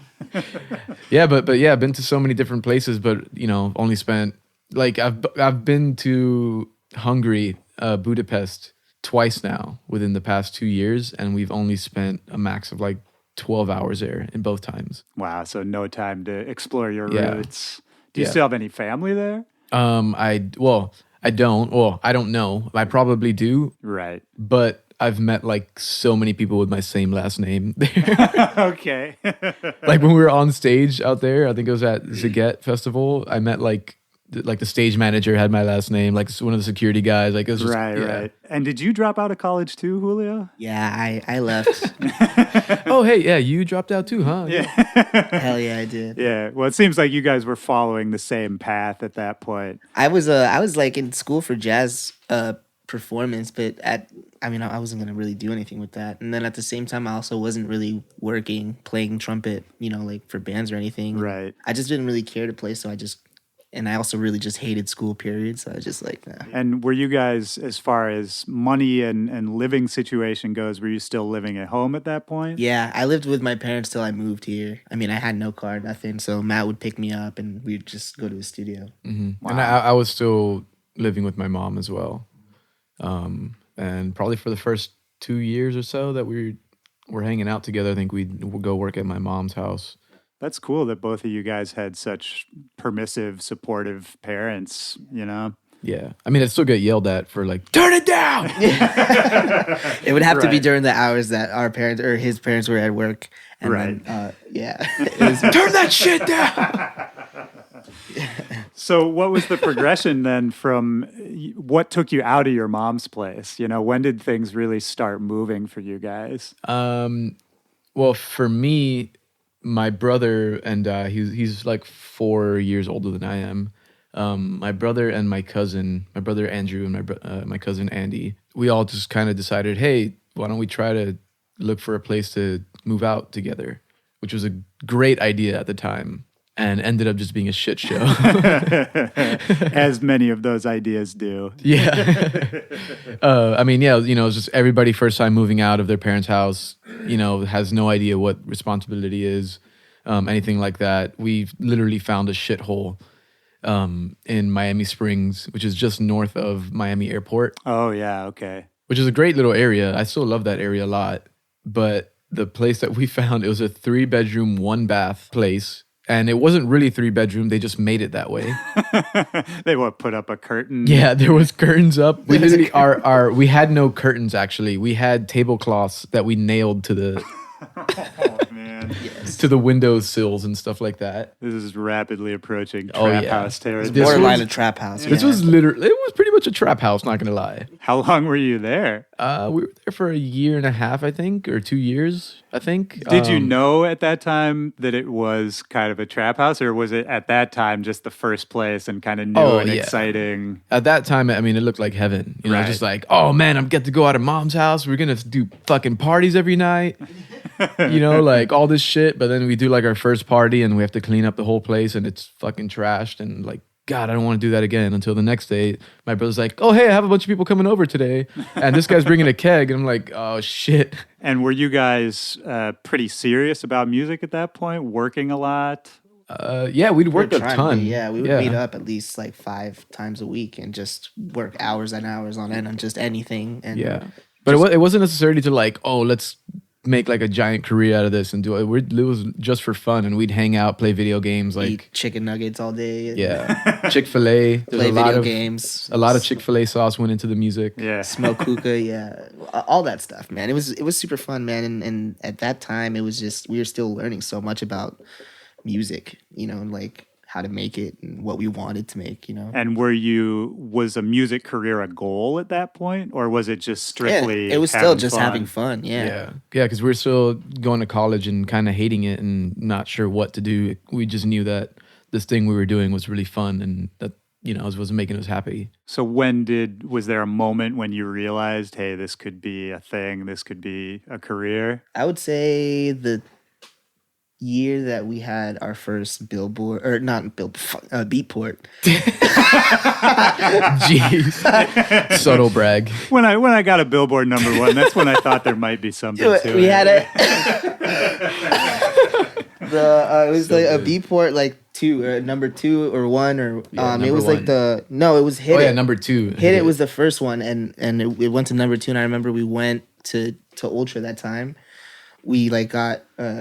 Yeah, but yeah, I've been to so many different places, but you know, only spent like I've been to Hungary, Budapest twice now within the past 2 years, and we've only spent a max of like 12 hours there in both times. Wow. So no time to explore your Yeah. roots. Do you Yeah. still have any family there? I don't. Well, I don't know. I probably do, Right. but I've met like so many people with my same last name there. Okay. Like when we were on stage out there, I think it was at Zaget Festival. I met like the stage manager had my last name, like one of the security guys. Like it was just, Right. And did you drop out of college too, Julio? Yeah, I left. Oh, hey, yeah, you dropped out too, huh? Yeah. Hell yeah, I did. Yeah. Well, it seems like you guys were following the same path at that point. I was like in school for jazz performance, but I wasn't gonna really do anything with that. And then at the same time, I also wasn't really working, playing trumpet, you know, like for bands or anything. Right. I just didn't really care to play, so I also really just hated school, period. So I was just like, nah. And were you guys, as far as money and living situation goes, were you still living at home at that point? Yeah, I lived with my parents till I moved here. I mean, I had no car, nothing. So Matt would pick me up and we'd just go to the studio. Mm-hmm. And I was still living with my mom as well. And probably for the first 2 years or so that we were hanging out together, I think we'd go work at my mom's house. That's cool that both of you guys had such permissive, supportive parents, you know? Yeah. I mean, I'd still get yelled at for like, turn it down! It would have to be Right. during the hours that our parents or his parents were at work. And Right. Then, it was, Turn that shit down! So what was the progression then from what took you out of your mom's place? You know, when did things really start moving for you guys? Well, for me, my brother and he's like 4 years older than I am. My brother and my brother Andrew and my cousin Andy, we all just kind of decided, hey, why don't we try to look for a place to move out together, which was a great idea at the time and ended up just being a shit show. As many of those ideas do. Yeah. I mean, yeah, you know, it's just everybody first time moving out of their parents' house, you know, has no idea what responsibility is, anything like that. We literally found a shithole in Miami Springs, which is just north of Miami Airport, Oh, yeah. Okay. which is a great little area. I still love that area a lot. But the place that we found, it was a 3-bedroom, 1-bath place. And it wasn't really 3-bedroom. They just made it that way. They put up a curtain? Yeah, there was curtains up. We literally we had no curtains actually. We had tablecloths that we nailed to the Oh, man. Yes. to the window sills and stuff like that. This is rapidly approaching Oh, trap yeah. house territory. This Borderline was- a trap house. This yeah. was literally, it was pretty much a trap house, not gonna lie. How long were you there? We were there for a year and a half, I think, or 2 years, I think. Did you know at that time that it was kind of a trap house, or was it at that time just the first place and kind of new Oh, and yeah. exciting? At that time, I mean, it looked like heaven. You know, Right. just like, oh man, I'm get to go out of mom's house. We're gonna do fucking parties every night. You know, like all this shit. But then we do like our first party and we have to clean up the whole place and it's fucking trashed and like, God, I don't want to do that again. Until the next day, my brother's like, oh hey, I have a bunch of people coming over today, and this guy's bringing a keg, and I'm like, oh shit. And were you guys pretty serious about music at that point? Working a lot? Yeah, we'd We were worked a trying ton. to, yeah, we would meet up at least like 5 times a week and just work hours and hours on end on just anything. And Yeah, but it wasn't necessarily to like, oh, let's make like a giant career out of this and do it. It was just for fun, and we'd hang out, play video games, like eat chicken nuggets all day. yeah, Chick-fil-A. There's Play a lot video of games. a lot of Chick-fil-A sauce went into the music. Yeah. Smoke hookah, yeah, all that stuff, man. It was super fun, man. And at that time, it was just we were still learning so much about music, you know, and like how to make it and what we wanted to make, you know. And was a music career a goal at that point, or was it just strictly? Yeah, it was still having just fun? having fun. Yeah, because we were still going to college and kind of hating it and not sure what to do. We just knew that this thing we were doing was really fun and that, you know, it was making us happy. So was there a moment when you realized, hey, this could be a thing, this could be a career? I would say the year that we had our first billboard, or not billboard, Beatport. Jeez, subtle brag. When I got a Billboard #1, that's when I thought there might be something to We it. had it. It was So like a good. Beatport like 2 or #2 or 1 or Yeah, it was like #1. it was Hit Oh It. yeah, #2. Hit It was the first one, and it went to #2, and I remember we went to Ultra that time. We like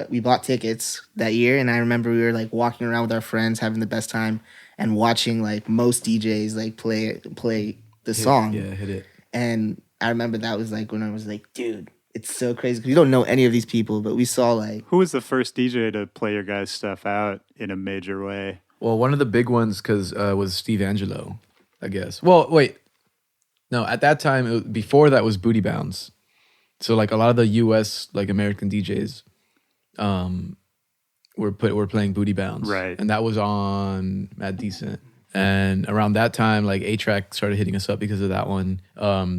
we bought tickets that year, and I remember we were like walking around with our friends having the best time and watching like most DJs like play the song. Yeah, Hit It. And I remember that was like when I was like, dude, it's so crazy. We don't know any of these people, but we saw like Who was the first DJ to play your guys' stuff out in a major way? Well, one of the big ones was Steve Angelo, I guess. Well, wait, no, at that time before that was Booty Bounce. So like a lot of the U.S. like American DJs, were playing Booty Bounce, Right. And that was on Mad Decent. And around that time, like A-Track started hitting us up because of that one.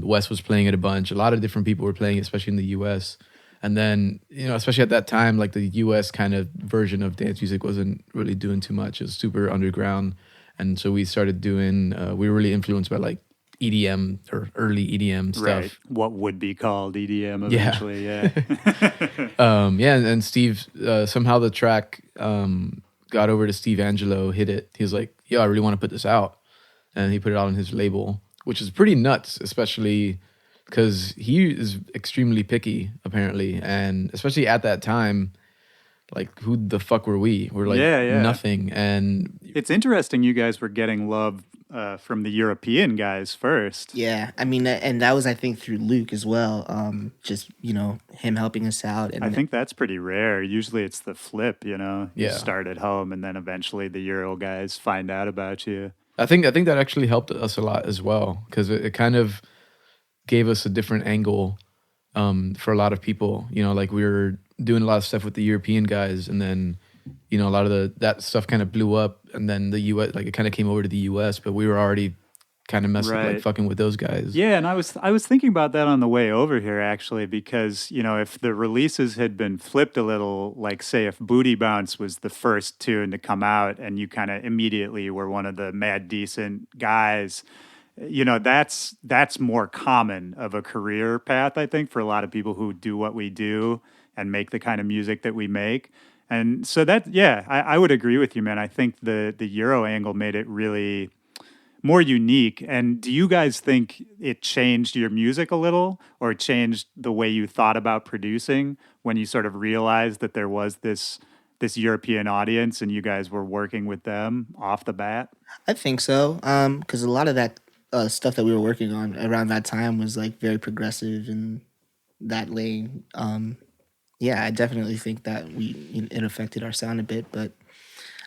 Wes was playing it a bunch. A lot of different people were playing it, especially in the U.S. And then, you know, especially at that time, like the U.S. kind of version of dance music wasn't really doing too much. It was super underground. And so we started doing, we were really influenced by like EDM or early EDM stuff. Right. What would be called EDM Yeah. eventually, yeah. And Steve, somehow the track got over to Steve Angelo, Hit It. He was like, yo, I really want to put this out. And he put it out on his label, which is pretty nuts, especially because he is extremely picky, apparently. And especially at that time, like, who the fuck were we? We're like nothing. And It's interesting you guys were getting love from the European guys first. yeah, I mean, and that was I think through Luke as well. Just you know him helping us out, and I think that's pretty rare. Usually it's the flip, you know. You Yeah. start at home and then eventually the Euro guys find out about you. I think that actually helped us a lot as well, because it kind of gave us a different angle for a lot of people. You know, like we were doing a lot of stuff with the European guys, and then, you know, a lot of that stuff kind of blew up, and then the US, like it kind of came over to the US, but we were already kind of messing, Right. like fucking with those guys. Yeah, and I was thinking about that on the way over here actually, because you know if the releases had been flipped a little, like say if Booty Bounce was the first tune to come out, and you kind of immediately were one of the Mad Decent guys, you know that's more common of a career path, I think, for a lot of people who do what we do and make the kind of music that we make. And so I would agree with you, man. I think the Euro angle made it really more unique. And do you guys think it changed your music a little, or changed the way you thought about producing when you sort of realized that there was this European audience and you guys were working with them off the bat? I think so. Because a lot of that stuff that we were working on around that time was like very progressive in that lane. Yeah, I definitely think that it affected our sound a bit, but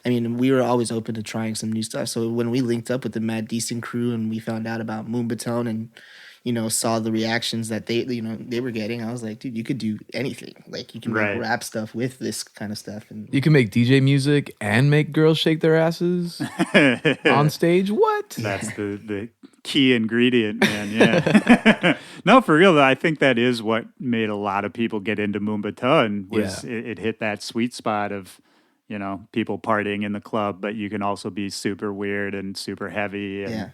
I mean, we were always open to trying some new stuff. So when we linked up with the Mad Decent crew and we found out about Moonbatone and, saw the reactions that they were getting, I was like, dude, you could do anything. Like, you can make rap stuff with this kind of stuff. And You can make DJ music and make girls shake their asses on stage. What? That's the key ingredient, man. Yeah. No, for real though, I think that is what made a lot of people get into Moonbatone. Was it hit that sweet spot of, people partying in the club, but you can also be super weird and super heavy. And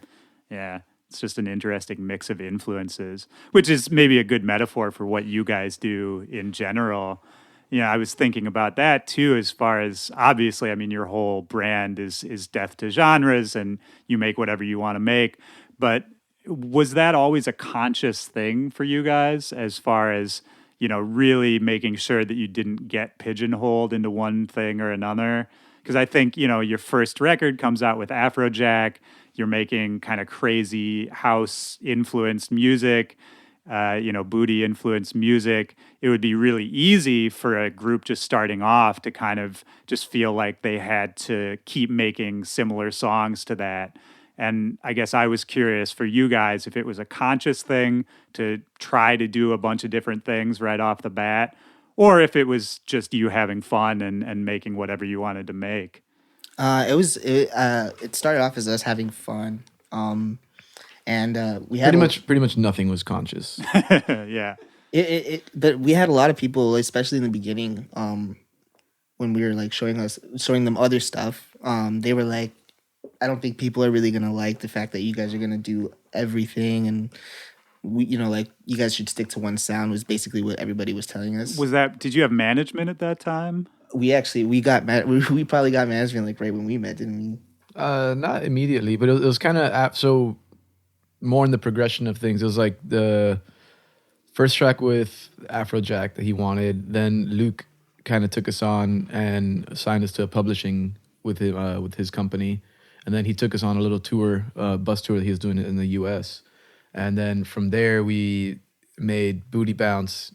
yeah. It's just an interesting mix of influences, which is maybe a good metaphor for what you guys do in general. I was thinking about that too, as far as, obviously, I mean, your whole brand is death to genres and you make whatever you want to make. But was that always a conscious thing for you guys, as far as, really making sure that you didn't get pigeonholed into one thing or another? Because I think, your first record comes out with Afrojack. You're making kind of crazy house-influenced music, booty-influenced music. It would be really easy for a group just starting off to kind of just feel like they had to keep making similar songs to that. And I guess I was curious for you guys if it was a conscious thing to try to do a bunch of different things right off the bat, or if it was just you having fun and making whatever you wanted to make. It started off as us having fun, and we had pretty much nothing was conscious. Yeah. But we had a lot of people, especially in the beginning, when we were like showing them other stuff. They were like, I don't think people are really gonna like the fact that you guys are gonna do everything, and like you guys should stick to one sound. Was basically what everybody was telling us. Did you have management at that time? We probably got management like right when we met, didn't we? Not immediately, but it was kind of so more in the progression of things. It was like the first track with Afrojack that he wanted. Then Luke kind of took us on and signed us to a publishing with his company. And then he took us on a little tour, bus tour that he was doing in the U.S. And then from there, we made Booty Bounce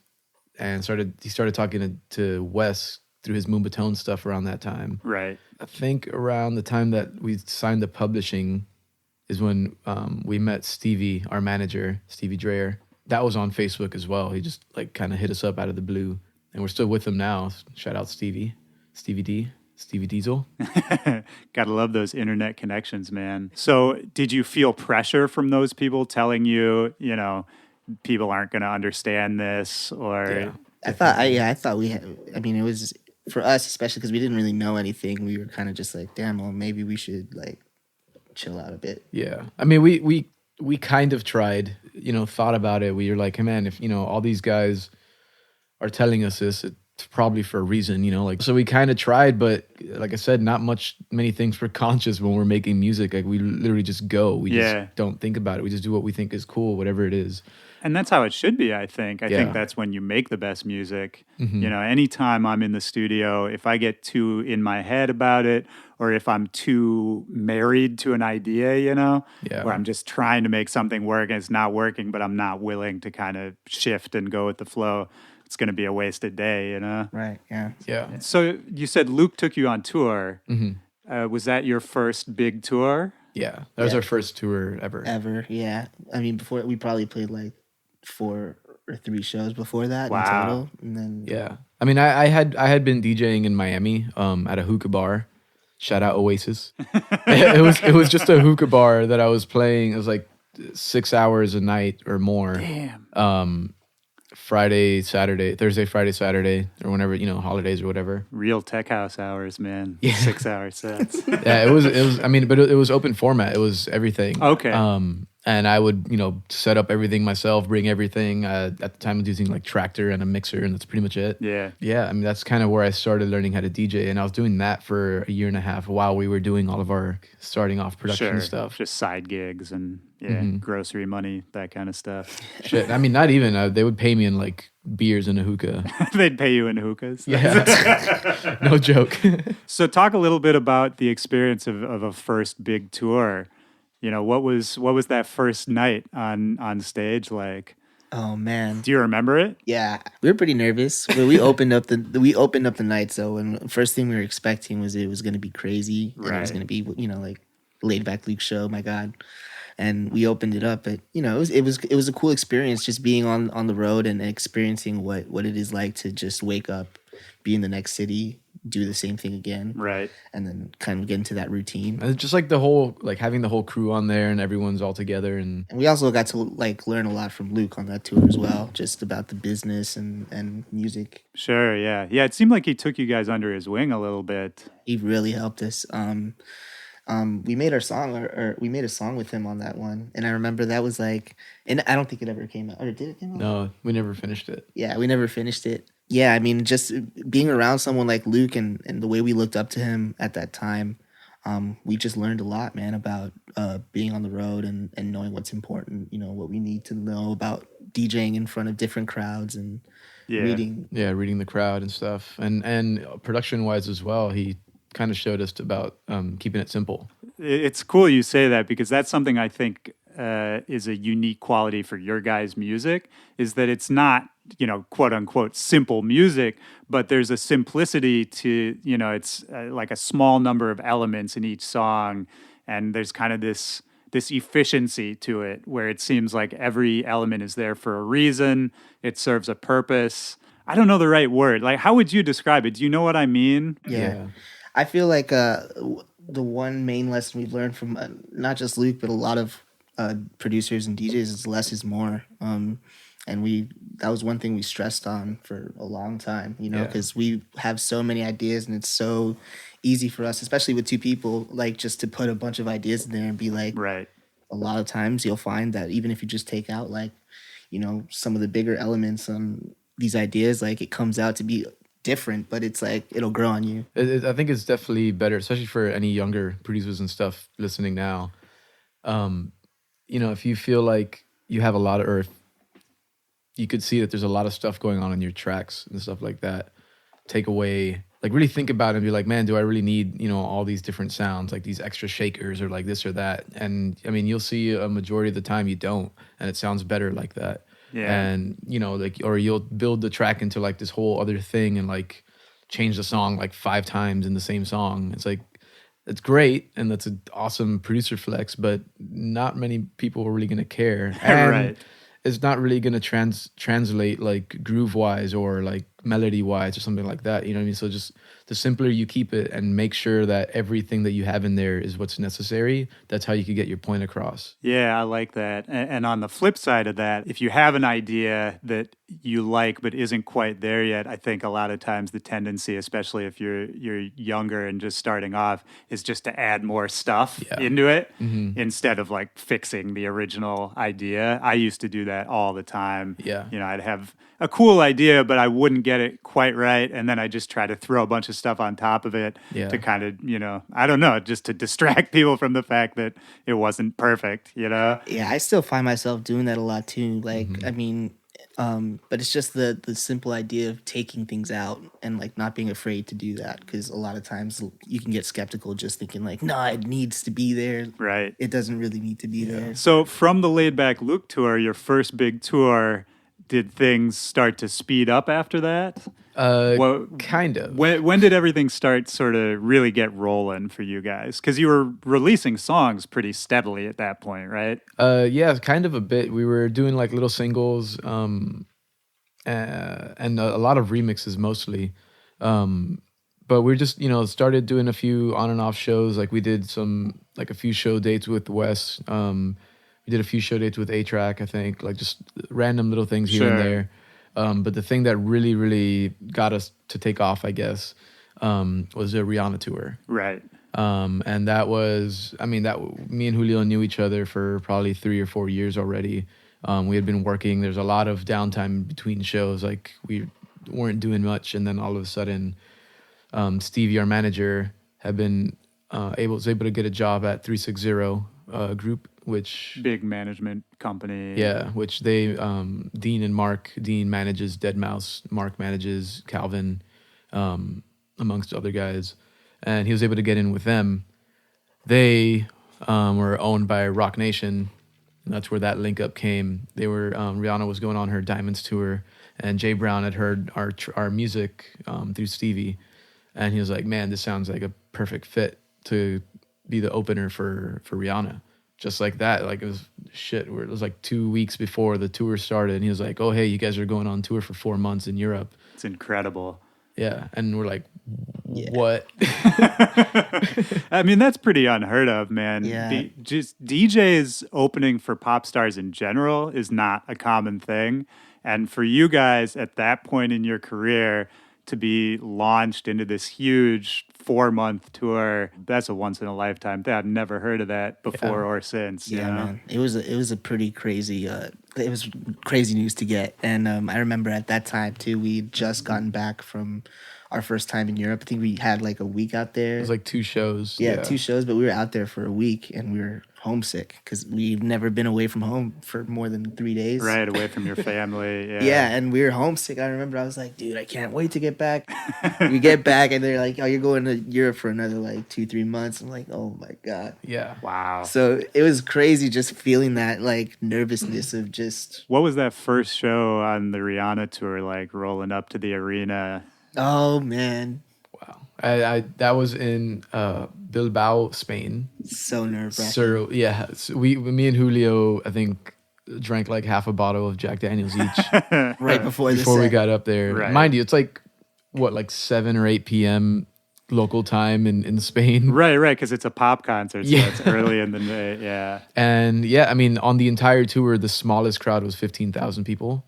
and he started talking to Wes through his Moonbatone stuff around that time. Right. I think around the time that we signed the publishing is when we met Stevie, our manager, Stevie Dreyer. That was on Facebook as well. He just like kind of hit us up out of the blue. And we're still with him now. Shout out Stevie Diesel. Gotta love those internet connections, man. So did you feel pressure from those people telling you, people aren't going to understand this? Or yeah. I thought we had, I mean, it was for us, especially because we didn't really know anything. We were kind of just like, damn, well, maybe we should like chill out a bit. Yeah. I mean, we kind of tried, thought about it. We were like, hey man, if, all these guys are telling us this, it's probably for a reason, so we kind of tried, but like I said, not many things were conscious when we're making music. Like we literally just go. We just don't think about it. We just do what we think is cool, whatever it is. And that's how it should be, I think. I think that's when you make the best music. Mm-hmm. Anytime I'm in the studio, if I get too in my head about it, or if I'm too married to an idea, where I'm just trying to make something work and it's not working, but I'm not willing to kind of shift and go with the flow, it's going to be a wasted day, Right, yeah. Yeah. So you said Luke took you on tour. Mm-hmm. Was that your first big tour? Yeah, that was our first tour ever. Ever, yeah. I mean, before we probably played like 4 or 3 shows before that wow. in total. And then yeah. I mean, I had been DJing in Miami at a hookah bar. Shout out Oasis. it was just a hookah bar that I was playing. It was like 6 hours a night or more. Damn. Thursday, Friday, Saturday, or whenever, holidays or whatever. Real tech house hours, man. Yeah. 6 hour sets. Yeah, it was, I mean, but it was open format. It was everything. Okay. And And I would, set up everything myself, bring everything. At the time, I was using like Tractor and a mixer, and that's pretty much it. Yeah. Yeah, I mean, that's kind of where I started learning how to DJ. And I was doing that for a year and a half while we were doing all of our starting off production stuff. Just side gigs and grocery money, that kind of stuff. Shit, I mean, not even. They would pay me in like beers and a hookah. They'd pay you in hookahs. Yeah, no joke. So talk a little bit about the experience of a first big tour. What was that first night on stage like? Oh man, do you remember it? Yeah, we were pretty nervous. We opened up the night. So, and first thing we were expecting was it was going to be crazy. Right. And it was going to be like laid back Luke show. My God. And we opened it up, but it was a cool experience just being on the road and experiencing what it is like to just wake up, be in the next city, do the same thing again, right, and then kind of get into that routine. And it's just like having the whole crew on there and everyone's all together, and we also got to like learn a lot from Luke on that tour as well, just about the business and music. Sure, yeah. It seemed like he took you guys under his wing a little bit. He really helped us. We made our song, or we made a song with him on that one, and I remember that was like, and I don't think it ever came out, or did it come out? No, we never finished it. Yeah, we never finished it. Yeah, I mean, just being around someone like Luke and the way we looked up to him at that time, we just learned a lot, man, about being on the road and knowing what's important, what we need to know about DJing in front of different crowds and reading the crowd and stuff, and production wise as well. He kind of showed us about keeping it simple. It's cool you say that, because that's something I think is a unique quality for your guys' music, is that it's not, quote unquote, simple music, but there's a simplicity to, it's like a small number of elements in each song. And there's kind of this efficiency to it where it seems like every element is there for a reason. It serves a purpose. I don't know the right word. Like, how would you describe it? Do you know what I mean? Yeah. I feel like the one main lesson we've learned from not just Luke, but a lot of producers and DJs is less is more. And that was one thing we stressed on for a long time, because we have so many ideas and it's so easy for us, especially with two people, like just to put a bunch of ideas in there and be like, right. A lot of times you'll find that even if you just take out like, some of the bigger elements on these ideas, like it comes out to be different, but it's like it'll grow on you. I think it's definitely better, especially for any younger producers and stuff listening now. If you feel like you have a lot of, or if you could see that there's a lot of stuff going on in your tracks and stuff like that, take away, like really think about it and be like, man, do I really need, all these different sounds, like these extra shakers or like this or that? And I mean, you'll see a majority of the time you don't, and it sounds better like that. Yeah. And, or you'll build the track into like this whole other thing and like change the song like 5 times in the same song. It's like, it's great. And that's an awesome producer flex, but not many people are really going to care. And right. It's not really going to translate like groove wise or like melody wise or something like that. You know what I mean? So just the simpler you keep it and make sure that everything that you have in there is what's necessary, that's how you can get your point across. Yeah, I like that. And on the flip side of that, if you have an idea that you like but isn't quite there yet, I think a lot of times the tendency, especially if you're younger and just starting off, is just to add more stuff into it instead of like fixing the original idea. I used to do that all the time. Yeah. I'd have a cool idea, but I wouldn't get it quite right. And then I just try to throw a bunch of stuff on top of it to kind of, I don't know, just to distract people from the fact that it wasn't perfect, Yeah, I still find myself doing that a lot too. Like, I mean, but it's just the simple idea of taking things out and like not being afraid to do that. Because a lot of times you can get skeptical just thinking like, no, it needs to be there. Right. It doesn't really need to be there. So from the Laid Back Luke tour, your first big tour, did things start to speed up after that? Kind of. When did everything start sort of really get rolling for you guys? Because you were releasing songs pretty steadily at that point, right? Yeah, kind of a bit. We were doing like little singles and a lot of remixes mostly. But we're just, started doing a few on and off shows. Like we did a few show dates with Wes. We did a few show dates with A-Track, I think, like just random little things here and there. But the thing that really, really got us to take off, I guess, was the Rihanna tour. Right. And that was, I mean, that me and Julio knew each other for probably 3 or 4 years already. We had been working. There's a lot of downtime between shows. Like we weren't doing much, and then all of a sudden, Stevie, our manager, had been was able to get a job at 360 Group, which Big management company. yeah, which they Dean and Mark. Dean manages Dead Mouse. Mark manages Calvin, amongst other guys, and he was able to get in with them. They were owned by Rock Nation, and that's where that link up came. They were Rihanna was going on her Diamonds tour, and Jay Brown had heard our music through Stevie, and he was like, "Man, this sounds like a perfect fit to be the opener for Rihanna." Just like that, like it was shit. It was like 2 weeks before the tour started, and he was like, "Oh, hey, you guys are going on tour for 4 months in Europe." It's incredible. Yeah, and we're like, Yeah. "What?" I mean, that's pretty unheard of, man. Yeah. Just DJs opening for pop stars in general is not a common thing. And for you guys at that point in your career to be launched into this huge 4-month tour, that's a once in a lifetime thing. I've never heard of that before or since. Yeah, you know? man. It was a pretty crazy. It was crazy news to get, and I remember at that time too. We'd just gotten back from our first time in Europe. I think we had like a week out there. It was like 2 shows. Yeah, 2 shows, but we were out there for a week, and we were homesick because we've never been away from home for more than 3 days. Right, away from your family. Yeah. Yeah, and we were homesick. I remember I was like, dude, I can't wait to get back. We get back, and they're like, oh, you're going to Europe for another like 2-3 months. I'm like, oh my God. Yeah. Wow. So it was crazy just feeling that like nervousness of just, What was that first show on the Rihanna tour like, rolling up to the arena? oh man, Wow. I that was in Bilbao, Spain. so nerve wracking. So yeah, so me and Julio, I think, drank like half a bottle of Jack Daniels each Right before before we set. got up there. Right. Mind you, it's like what, like 7 or 8 p.m. local time in Spain. Right, because it's a pop concert, so Yeah. it's early in the day. Yeah. And yeah, I mean, on the entire tour, the smallest crowd was 15,000 people.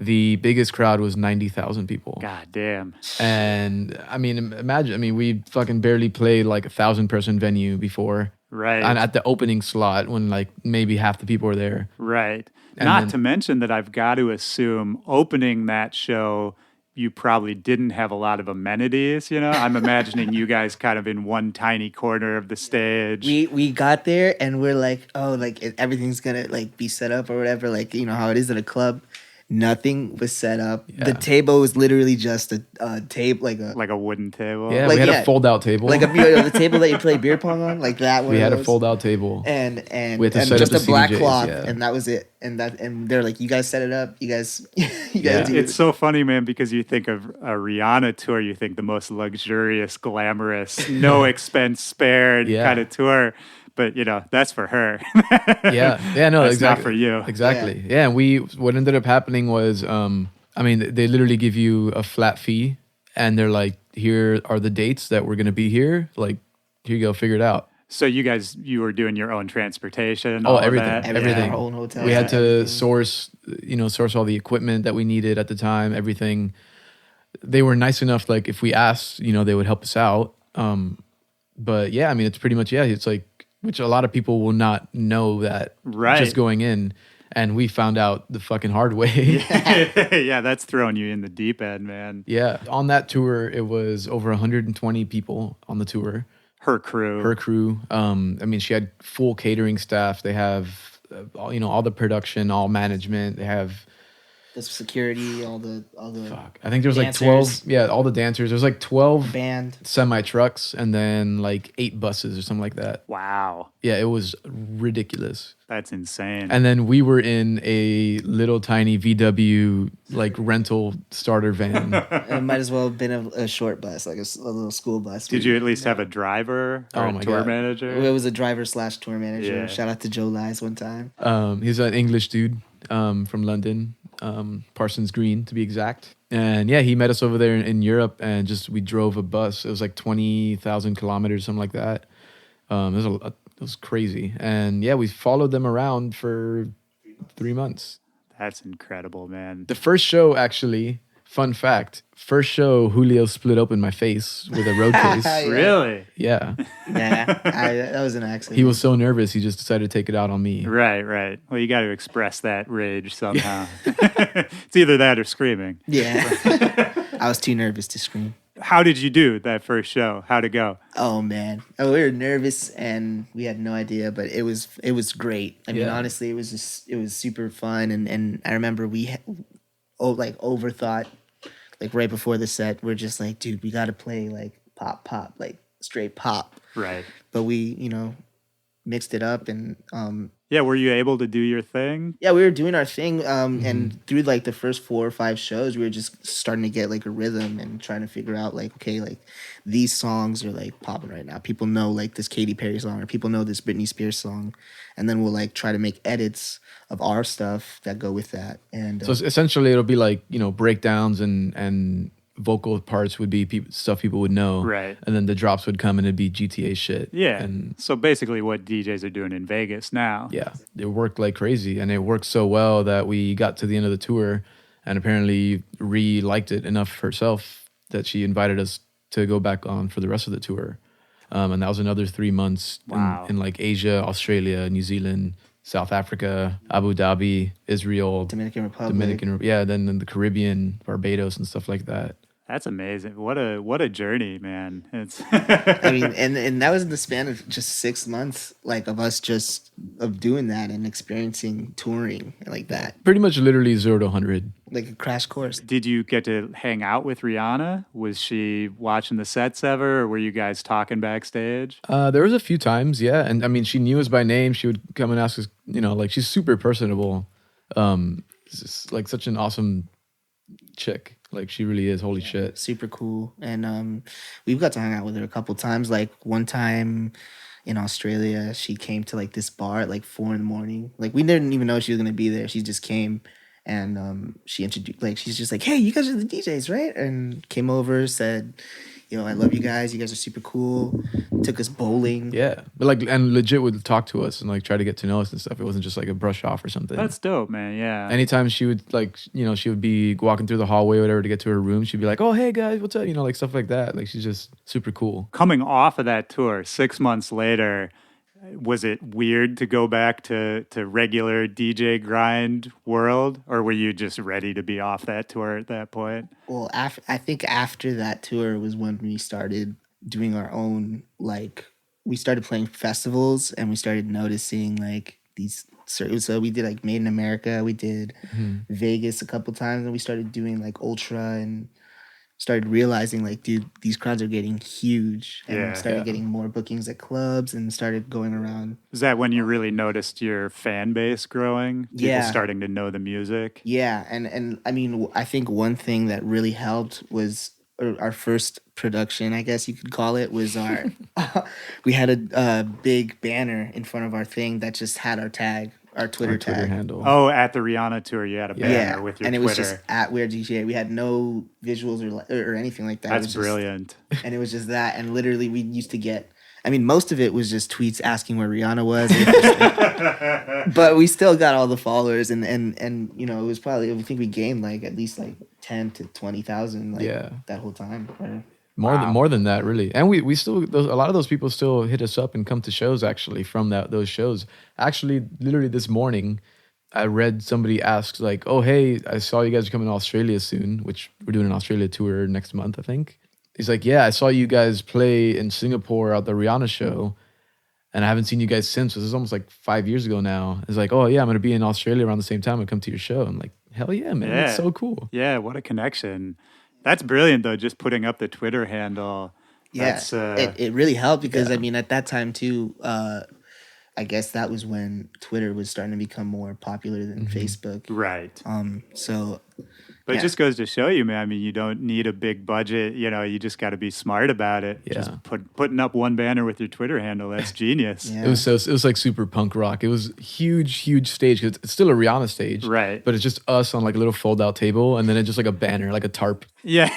The biggest crowd was 90,000 people. God damn. And I mean, imagine, I mean, we fucking barely played like 1,000-person venue before. Right. And at the opening slot when like maybe half the people were there. Right. And Not then- to mention that I've got to assume opening that show, you probably didn't have a lot of amenities, you know? I'm imagining you guys kind of in one tiny corner of the stage. We got there and we're like, oh, like everything's gonna like be set up or whatever, like you know how it is at a club. Nothing was set up. Yeah. The table was literally just a table, like a like a wooden table. Yeah, Like, we had yeah. a fold-out table. like the table that you play beer pong on, like that one. we had of a those. fold-out table. and We had to set just up a the black CDJs, cloth, yeah. and that was it. And they're like, you guys set it up. You guys, you Yeah. guys do It's it. so funny, man, because you think of a Rihanna tour, you think the most luxurious, glamorous, no expense spared Yeah. kind of tour. But, you know, that's for her. Yeah, no, That's exactly. not for you. Exactly. Yeah, and what ended up happening was, I mean, they literally give you a flat fee, and they're like, "Here are the dates that we're gonna be here. Like, here you go, figure it out." So you were doing your own transportation, Oh, all of everything. that? Everything. Our own hotel. We had to everything. source all the equipment that we needed at the time. Everything. They were nice enough. Like, if we asked, they would help us out. But yeah, I mean, it's pretty much It's like, which a lot of people will not know that Right. just going in. And we found out the fucking hard way. Yeah, that's throwing you in the deep end, man. Yeah. On that tour, it was over 120 people on the tour. Her crew. Her crew. I mean, she had full catering staff. They have, all the production, all management. They have, the security, all the I think there was dancers. like 12. Yeah, all the dancers. There's like 12 band. semi trucks and then like 8 buses or something like that. Wow. Yeah, it was ridiculous. That's insane. And then we were in a little tiny VW like rental starter van. It might as well have been a short bus, like a little school bus. Did you at least have a driver or Oh a my tour God. manager? It was a driver / tour manager. Yeah. Shout out to Joe Lies one time. He's an English dude from London, Parsons Green to be exact. And yeah, he met us over there in Europe, and we drove a bus. It was like 20,000 kilometers, something like that. It was crazy. And yeah, we followed them around for 3 months. That's incredible, man. The first show, actually, Fun fact: first show, Julio split open my face with a road case. Yeah. Really? Yeah, That was an accident. he was so nervous he just decided to take it out on me. Right, right. Well, you got to express that rage somehow. It's either that or screaming. Yeah. I was too nervous to scream. How did you do that first show? How'd it go? Oh man, we were nervous and we had no idea, but it was great. I mean, Yeah. honestly, it was super fun, and I remember we overthought, like right before the set, we're just like, dude, we got to play like pop, like straight pop, Right. but we mixed it up and Yeah, were you able to do your thing? yeah, we were doing our thing, and through like the first 4 or 5 shows, we were just starting to get like a rhythm and trying to figure out like, okay, like these songs are like popping right now. People know like this Katy Perry song, or people know this Britney Spears song, and then we'll like try to make edits of our stuff that go with that. And So essentially, it'll be like breakdowns and vocal parts would be stuff people would know, Right. And then the drops would come and it'd be GTA shit. Yeah. And So basically what DJs are doing in Vegas now. yeah, it worked like crazy, and it worked so well that we got to the end of the tour, and apparently Ree liked it enough herself that she invited us to go back on for the rest of the tour, and that was another 3 months Wow. in like Asia, Australia, New Zealand, South Africa, Abu Dhabi, Israel, Dominican Republic. then in the Caribbean, Barbados, and stuff like that. That's amazing. What a journey, man. It's I mean, and that was in the span of just 6 months, like of us just of doing that and experiencing touring like that, Pretty much literally 0 to 100. like a crash course. Did you get to hang out with Rihanna? Was she watching the sets ever, or were you guys talking backstage? There was a few times, yeah. And I mean, she knew us by name. She would come and ask us, like she's super personable. It's just, like such an awesome chick. Like she really is. Holy shit. Super cool. And we've got to hang out with her a couple times. Like one time in Australia, she came to like this bar at like 4 a.m. Like we didn't even know she was gonna be there. She just came and she introduced, like she's just like, hey, you guys are the DJs, right? And came over, said, I love you guys. You guys are super cool. Took us bowling. Yeah. But like, and legit would talk to us and like try to get to know us and stuff. It wasn't just like a brush off or something. That's dope, man. Yeah. Anytime she would like, she would be walking through the hallway or whatever to get to her room, she'd be like, oh, hey guys, what's up? Like stuff like that. Like she's just super cool. Coming off of that tour 6 months later, was it weird to go back to regular DJ grind world, or were you just ready to be off that tour at that point? Well, I think after that tour was when we started doing our own, like, we started playing festivals and we started noticing, like, these. So we did, like, Made in America. We did Vegas a couple times, and we started doing, like, Ultra and started realizing, like, dude, these crowds are getting huge. And Yeah. started getting more bookings at clubs and started going around. Is that when you really noticed your fan base growing? People Yeah. starting to know the music? Yeah, and I mean, I think one thing that really helped was our first production, I guess you could call it, was our we had a big banner in front of our thing that just had our tag, our Twitter Our Twitter tag. handle. Oh, at the Rihanna tour, you had a banner Yeah, with your and it Twitter. was just at Weird GTA. We had no visuals or anything like that. It That's was just- brilliant. and it was just that, and literally we used to get. I mean, most of it was just tweets asking where Rihanna was, but we still got all the followers, and it was probably, I think we gained like at least like 10 to 20,000 like Yeah. that whole time. Or- More than that, really. And we still, a lot of those people still hit us up and come to shows actually from those shows. Actually, literally this morning, I read somebody asked like, oh, hey, I saw you guys are coming to Australia soon, which we're doing an Australia tour next month, I think. He's like, yeah, I saw you guys play in Singapore at the Rihanna show, and I haven't seen you guys since. This is almost like 5 years ago now. It's like, oh, yeah, I'm going to be in Australia around the same time. I come to your show. I'm like, hell yeah, man. Yeah. That's so cool. Yeah, what a connection. That's brilliant, though, just putting up the Twitter handle. Yeah, That's, it really helped because I mean at that time too, I guess that was when Twitter was starting to become more popular than Facebook. right. So But yeah. it just goes to show you, man. I mean, you don't need a big budget. You just got to be smart about it. Yeah. Just putting up one banner with your Twitter handle. That's genius. Yeah. It was like super punk rock. It was huge stage because it's still a Rihanna stage, Right. But it's just us on like a little fold out table, and then it's just like a banner, like a tarp. Yeah.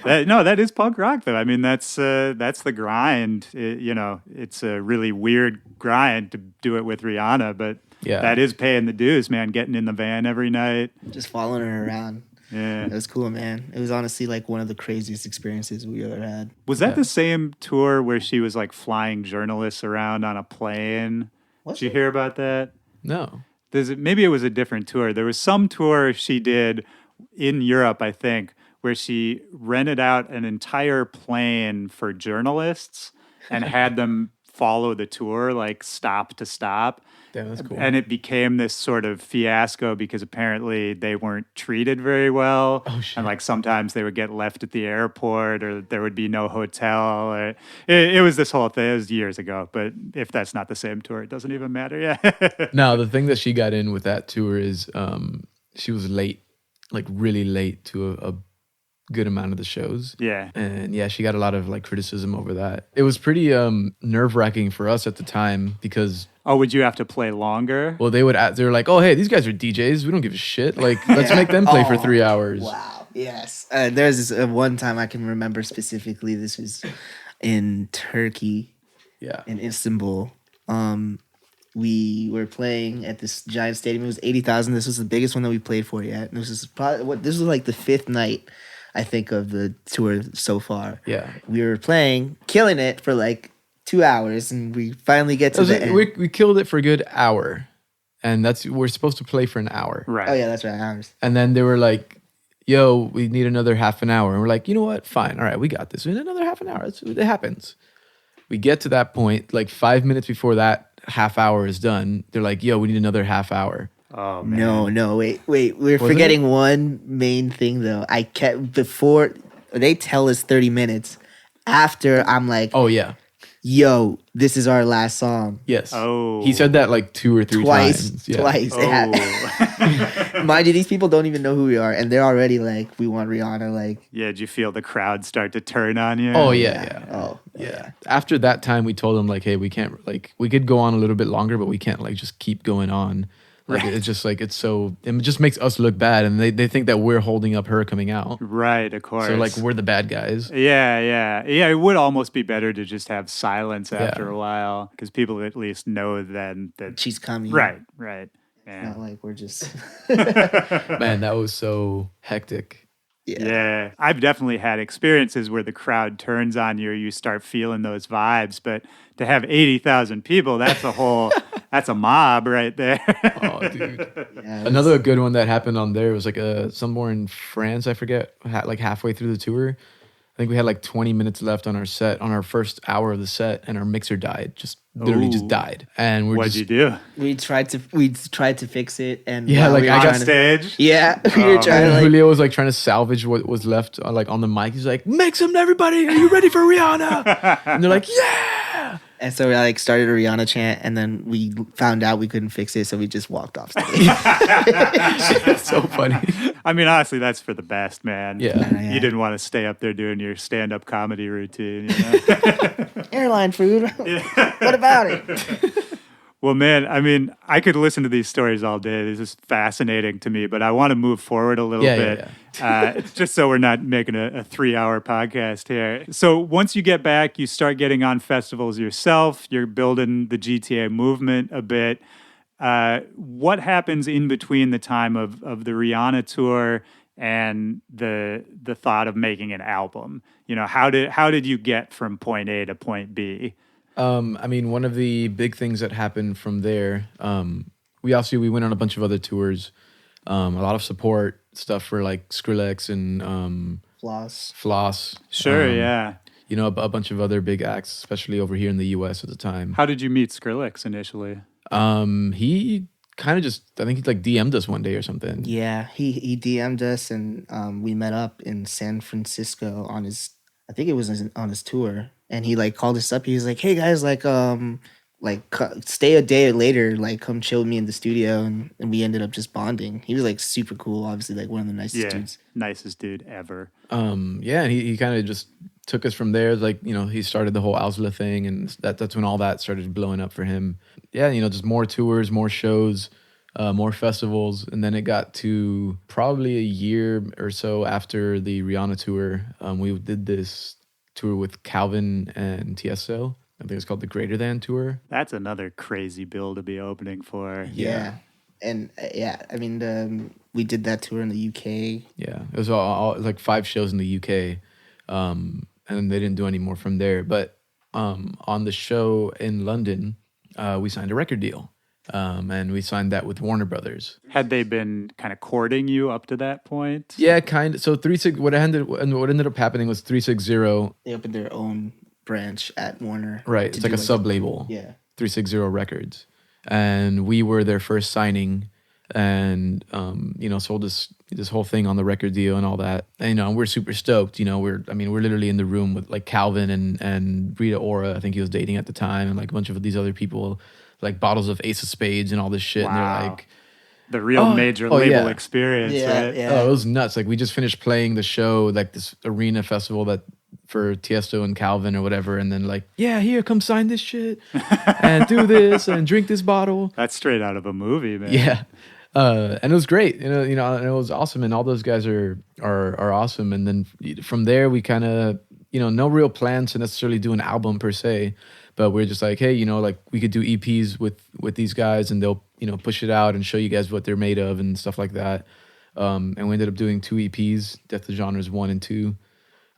That is punk rock, though. I mean, that's the grind. It's a really weird grind to do it with Rihanna, but Yeah. That is paying the dues, man, getting in the van every night. Just following her around. Yeah. It was cool, man. It was honestly like one of the craziest experiences we ever had. Was that Yeah. the same tour where she was like flying journalists around on a plane? Was Did you it? hear about that? No. Maybe it was a different tour. There was some tour she did in Europe, I think, where she rented out an entire plane for journalists and had them follow the tour, like stop to stop. Damn, that's cool. And it became this sort of fiasco because apparently they weren't treated very well. Oh, shit. And like sometimes they would get left at the airport or there would be no hotel. Or it was this whole thing. It was years ago. But if that's not the same tour, it doesn't even matter. Yeah. No, the thing that she got in with that tour is she was late, like really late to a good amount of the shows. Yeah. And yeah, she got a lot of like criticism over that. It was pretty nerve-wracking for us at the time because Oh, would you have to play longer? well, they were like, "Oh, hey, these guys are DJs. We don't give a shit. Like, let's make them play for 3 hours." Wow. Yes. There's this one time I can remember specifically. This was in Turkey, Yeah. in Istanbul. We were playing at this giant stadium. It was 80,000. This was the biggest one that we played for yet. And this was like the fifth night, I think, of the tour so far. Yeah. We were playing, killing it for like 2 hours, and we finally get to the end. We killed it for a good hour, and we're supposed to play for an hour. Right. Oh yeah, that's right, hours. And then they were like, "Yo, we need another half an hour." And we're like, "You know what? Fine. All right, we got this. We need another half an hour. It happens." We get to that point, like 5 minutes before that half hour is done. They're like, "Yo, we need another half hour." Oh, man. No, wait. We're Was forgetting one main thing though. I kept before they tell us 30 minutes. After I'm like, Oh yeah, yo, this is our last song. yes. Oh. He said that like 2 or 3 Twice. times. Yeah. Twice. Oh. Mind you, these people don't even know who we are, and they're already like, we want Rihanna. Like, Yeah, did you feel the crowd start to turn on you? Oh yeah. oh, Yeah. After that time, we told them like, "Hey, we can't like we could go on a little bit longer, but we can't like just keep going on." Like it's just like it just makes us look bad, and they think that we're holding up her coming out. Right, of course. So like we're the bad guys. Yeah. It would almost be better to just have silence after a while because people at least know then that. she's coming. Right. Not Yeah. like we're just. Man, that was so hectic. Yeah. I've definitely had experiences where the crowd turns on you or you start feeling those vibes, but to have 80,000 people, that's a mob right there. Oh, dude. Yeah, Another good one that happened on there was like somewhere in France, I forget, like halfway through the tour. I think we had like 20 minutes left on our set, on our first hour of the set, and our mixer died. Just literally just Ooh. died. And we're What'd just you do? we tried to fix it, and Yeah, while like, we were I got trying to- Stage? Yeah, we were trying to and like. Julio was like trying to salvage what was left like on the mic. He's like, "Make some, everybody! Are you ready for Rihanna?" And they're like, "Yeah!" And so we like started a Rihanna chant, and then we found out we couldn't fix it, so we just walked off stage. It's so funny. I mean, honestly, that's for the best, man. Yeah. Yeah. You didn't want to stay up there doing your stand-up comedy routine, you know? Airline food. What about it? Well, man, I mean, I could listen to these stories all day. This is fascinating to me, but I want to move forward a little bit. It's just so we're not making a 3-hour podcast here. So once you get back, you start getting on festivals yourself. You're building the GTA movement a bit. What happens in between the time of the Rihanna tour and the thought of making an album? You know, how did you get from point A to point B? I mean, one of the big things that happened from there, we went on a bunch of other tours, a lot of support stuff for like Skrillex and Floss. Sure, yeah. You know, a bunch of other big acts, especially over here in the U.S. at the time. How did you meet Skrillex initially? He kind of just, I think he like DM'd us one day or something. Yeah, he DM'd us, and we met up in San Francisco on his, I think it was on his tour, and he like called us up. He was like, "Hey guys, stay a day later, like come chill with me in the studio," and we ended up just bonding. He was like super cool, obviously like one of the nicest dudes. Nicest dude ever. And he kind of just took us from there. Like, you know, he started the whole Ausla thing, and that's when all that started blowing up for him. Yeah, you know, just more tours, more shows, more festivals. And then it got to probably a year or so after the Rihanna tour. We did this tour with Calvin and Tiesto. I think it's called the Greater Than Tour. That's another crazy bill to be opening for. Yeah. And I mean, we did that tour in the UK. Yeah, it was all like 5 shows in the UK, and they didn't do any more from there. But on the show in London, we signed a record deal, and we signed that with Warner Brothers. Had they been kind of courting you up to that point? Yeah, kind of. So 36. What ended up happening was 360. They opened their own branch at Warner. Right, it's like a sub label. Yeah. 360 Records, and we were their first signing, and sold this whole thing on the record deal and all that. And we're super stoked. We're literally in the room with like Calvin and Rita Ora, I think he was dating at the time, and like a bunch of these other people, like bottles of Ace of Spades and all this shit. Wow. And they're like, the real major label yeah. experience, Yeah, right? yeah. oh, it was nuts. Like we just finished playing the show, like this arena festival that for Tiesto and Calvin or whatever, and then like, yeah, here, come sign this shit and do this and drink this bottle. That's straight out of a movie, man. Yeah. And it was great, and it was awesome, and all those guys are awesome. And then from there, we kind of, no real plans to necessarily do an album per se, but we're just like, hey, like we could do EPs with these guys, and they'll push it out and show you guys what they're made of and stuff like that. And we ended up doing 2 EPs, Death to Genres 1 and 2.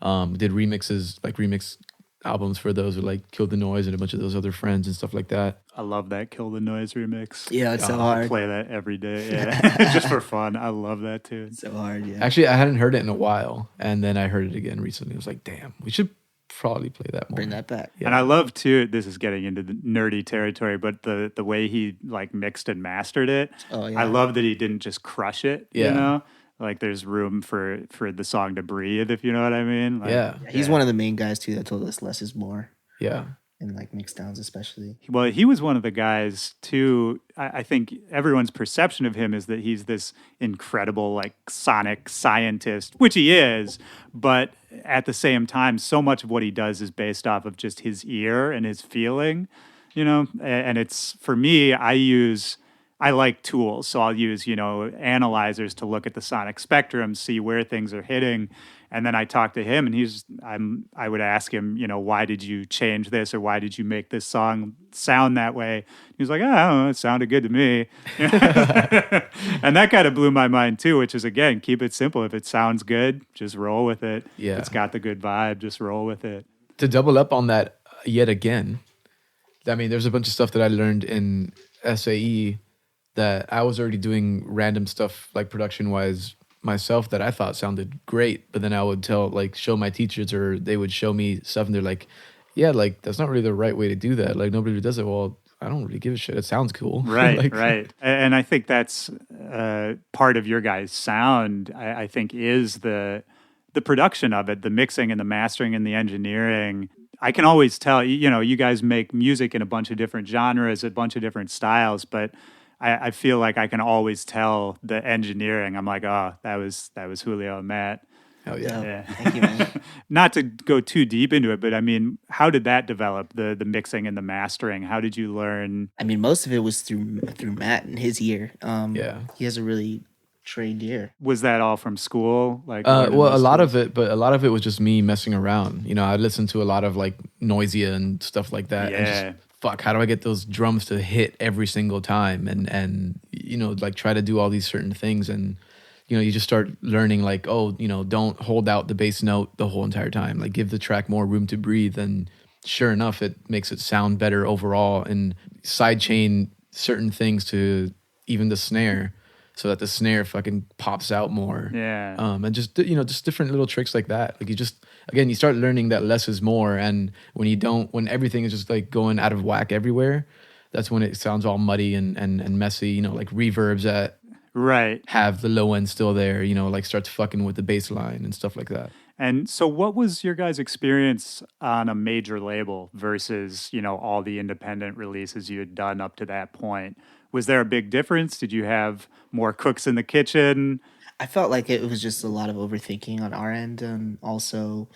Did remixes, like remix albums for those, with like Kill the Noise and a bunch of those other friends and stuff like that. I love that Kill the Noise remix. Yeah, it's so I hard. play that every day. Yeah. Just for fun. I love that tune. So hard, yeah. Actually, I hadn't heard it in a while, and then I heard it again recently. I was like, damn, we should probably play that more. Bring that back. Yeah. And I love too, this is getting into the nerdy territory, but the way he like mixed and mastered it. Oh, yeah. I love that he didn't just crush it, Yeah. Like there's room for the song to breathe, if you know what I mean. Like, Yeah. He's one of the main guys too that told us less is more, Yeah. and like mix downs especially. Well, he was one of the guys too. I think everyone's perception of him is that he's this incredible like sonic scientist, which he is, but at the same time, so much of what he does is based off of just his ear and his feeling, and it's, for me, I like tools, so I'll use, analyzers to look at the sonic spectrum, see where things are hitting. And then I talk to him, and I would ask him, why did you change this, or why did you make this song sound that way? He was like, I don't know, it sounded good to me. And that kind of blew my mind too, which is, again, keep it simple. If it sounds good, just roll with it. Yeah. If it's got the good vibe, just roll with it. To double up on that yet again, there's a bunch of stuff that I learned in SAE that I was already doing random stuff, like production-wise, myself, that I thought sounded great, but then I would show my teachers, or they would show me stuff, and they're like, yeah, like, that's not really the right way to do that. Like, nobody does it. Well, I don't really give a shit. It sounds cool. Right, right. And I think that's part of your guys' sound, I think, is the production of it, the mixing and the mastering and the engineering. I can always tell, you guys make music in a bunch of different genres, a bunch of different styles, but I feel like I can always tell the engineering. I'm like, oh, that was Julio and Matt. Hell yeah. Yeah. Thank you, man. Not to go too deep into it, but I mean, how did that develop, the mixing and the mastering? How did you learn? I mean, most of it was through Matt and his ear. Yeah. He has a really trained ear. Was that all from school? Like, well, a lot of it was just me messing around. I listened to a lot of like Noisia and stuff like that. Yeah. And just, fuck, how do I get those drums to hit every single time? And like try to do all these certain things. And, you just start learning like, oh, don't hold out the bass note the whole entire time. Like, give the track more room to breathe. And sure enough, it makes it sound better overall. And sidechain certain things to even the snare, so that the snare fucking pops out more. Yeah. And just different little tricks like that. Like, you start learning that less is more. And when everything is just like going out of whack everywhere, that's when it sounds all muddy and messy, like reverbs that Right. have the low end still there, like starts fucking with the bass line and stuff like that. And so what was your guys' experience on a major label versus, all the independent releases you had done up to that point? Was there a big difference? Did you have more cooks in the kitchen? I felt like it was just a lot of overthinking on our end, and also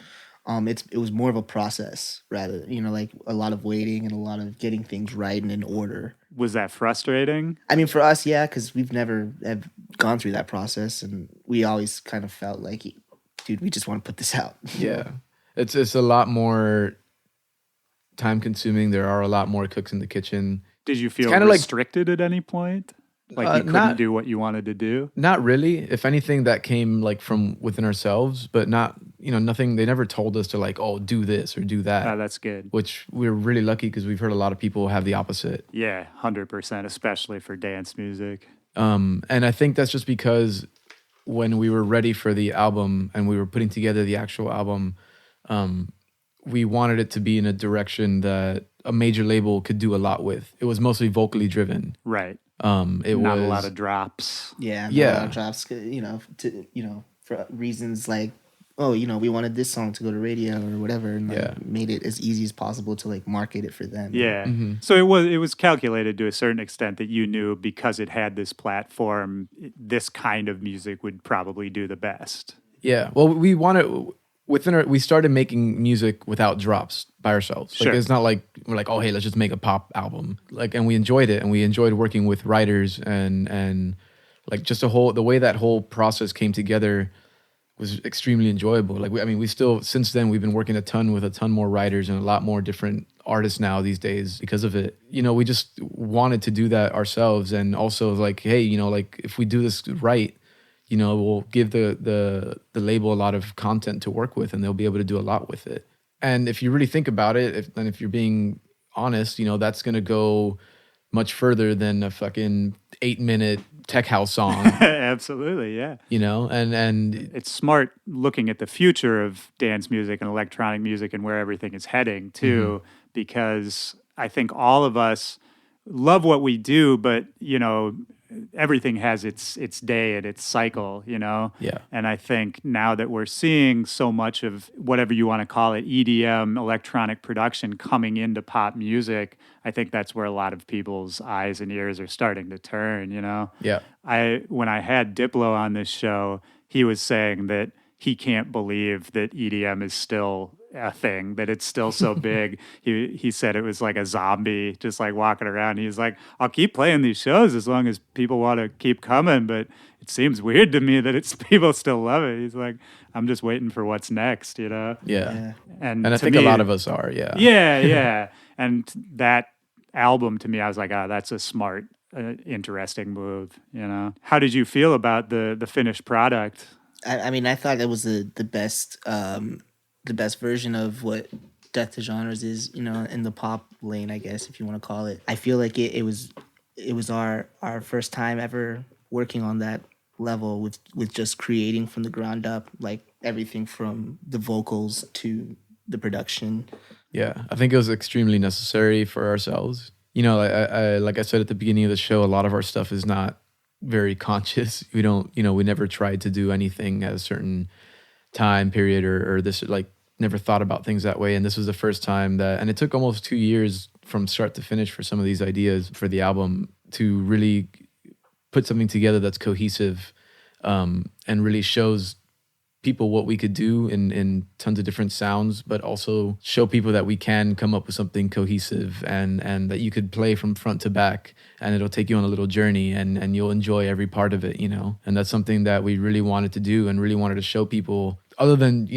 it was more of a process rather, like a lot of waiting and a lot of getting things right and in order. Was that frustrating? I mean, for us, yeah, because we've never have gone through that process, and we always kind of felt like, dude, we just want to put this out. Yeah. It's a lot more time consuming. There are a lot more cooks in the kitchen. Did you feel kinda like- restricted at any point? Like you couldn't not- do what you wanted to do? Not really. If anything, that came like from within ourselves, but not, nothing. They never told us to like, oh, do this or do that. Oh, that's good. Which we're really lucky because we've heard a lot of people have the opposite. Yeah, 100%, especially for dance music. And I think that's just because when we were ready for the album and we were putting together the actual album, we wanted it to be in a direction that a major label could do a lot with. It was mostly vocally driven. Right. It Not was a lot of drops. Yeah, Yeah. a lot of drops. For reasons like, oh, we wanted this song to go to radio or whatever, and like, made it as easy as possible to like market it for them. Yeah. Mm-hmm. So it was calculated to a certain extent that you knew because it had this platform, this kind of music would probably do the best. Yeah. Well, we wanted we started making music without drops by ourselves. Like Sure. it's not like we're like, oh, hey, let's just make a pop album. Like, and we enjoyed it, and we enjoyed working with writers and like just the way that whole process came together was extremely enjoyable. Like, we still, since then, we've been working a ton with a ton more writers and a lot more different artists now these days because of it. We just wanted to do that ourselves, and also like, hey, like if we do this right, we'll give the label a lot of content to work with, and they'll be able to do a lot with it. And if you really think about it, if you're being honest, that's going to go much further than a fucking 8-minute tech house song. Absolutely, yeah. And It's smart looking at the future of dance music and electronic music and where everything is heading too, because I think all of us love what we do, but everything has its day and its cycle, Yeah. And I think now that we're seeing so much of whatever you want to call it, EDM, electronic production coming into pop music, I think that's where a lot of people's eyes and ears are starting to turn, Yeah. When I had Diplo on this show, he was saying that he can't believe that EDM is still a thing, that it's still so big. He said it was like a zombie just like walking around. He's like, I'll keep playing these shows as long as people want to keep coming, but it seems weird to me that it's people still love it. He's like, I'm just waiting for what's next, Yeah. And And I to think me, a lot of us are, yeah. yeah. And that album to me, I was like, oh, that's a smart, interesting move, How did you feel about the finished product? I thought it was the best version of what Death to Genres is, in the pop lane, I guess, if you want to call it. I feel like it was our first time ever working on that level with just creating from the ground up, like everything from the vocals to the production. Yeah, I think it was extremely necessary for ourselves. I like I said at the beginning of the show, a lot of our stuff is not very conscious. We don't, we never tried to do anything at a certain time period or this, like, never thought about things that way. And this was the first time and it took almost 2 years from start to finish for some of these ideas for the album to really put something together that's cohesive and really shows people what we could do in tons of different sounds, but also show people that we can come up with something cohesive and that you could play from front to back, and it'll take you on a little journey and you'll enjoy every part of it, And that's something that we really wanted to do and really wanted to show people, other than,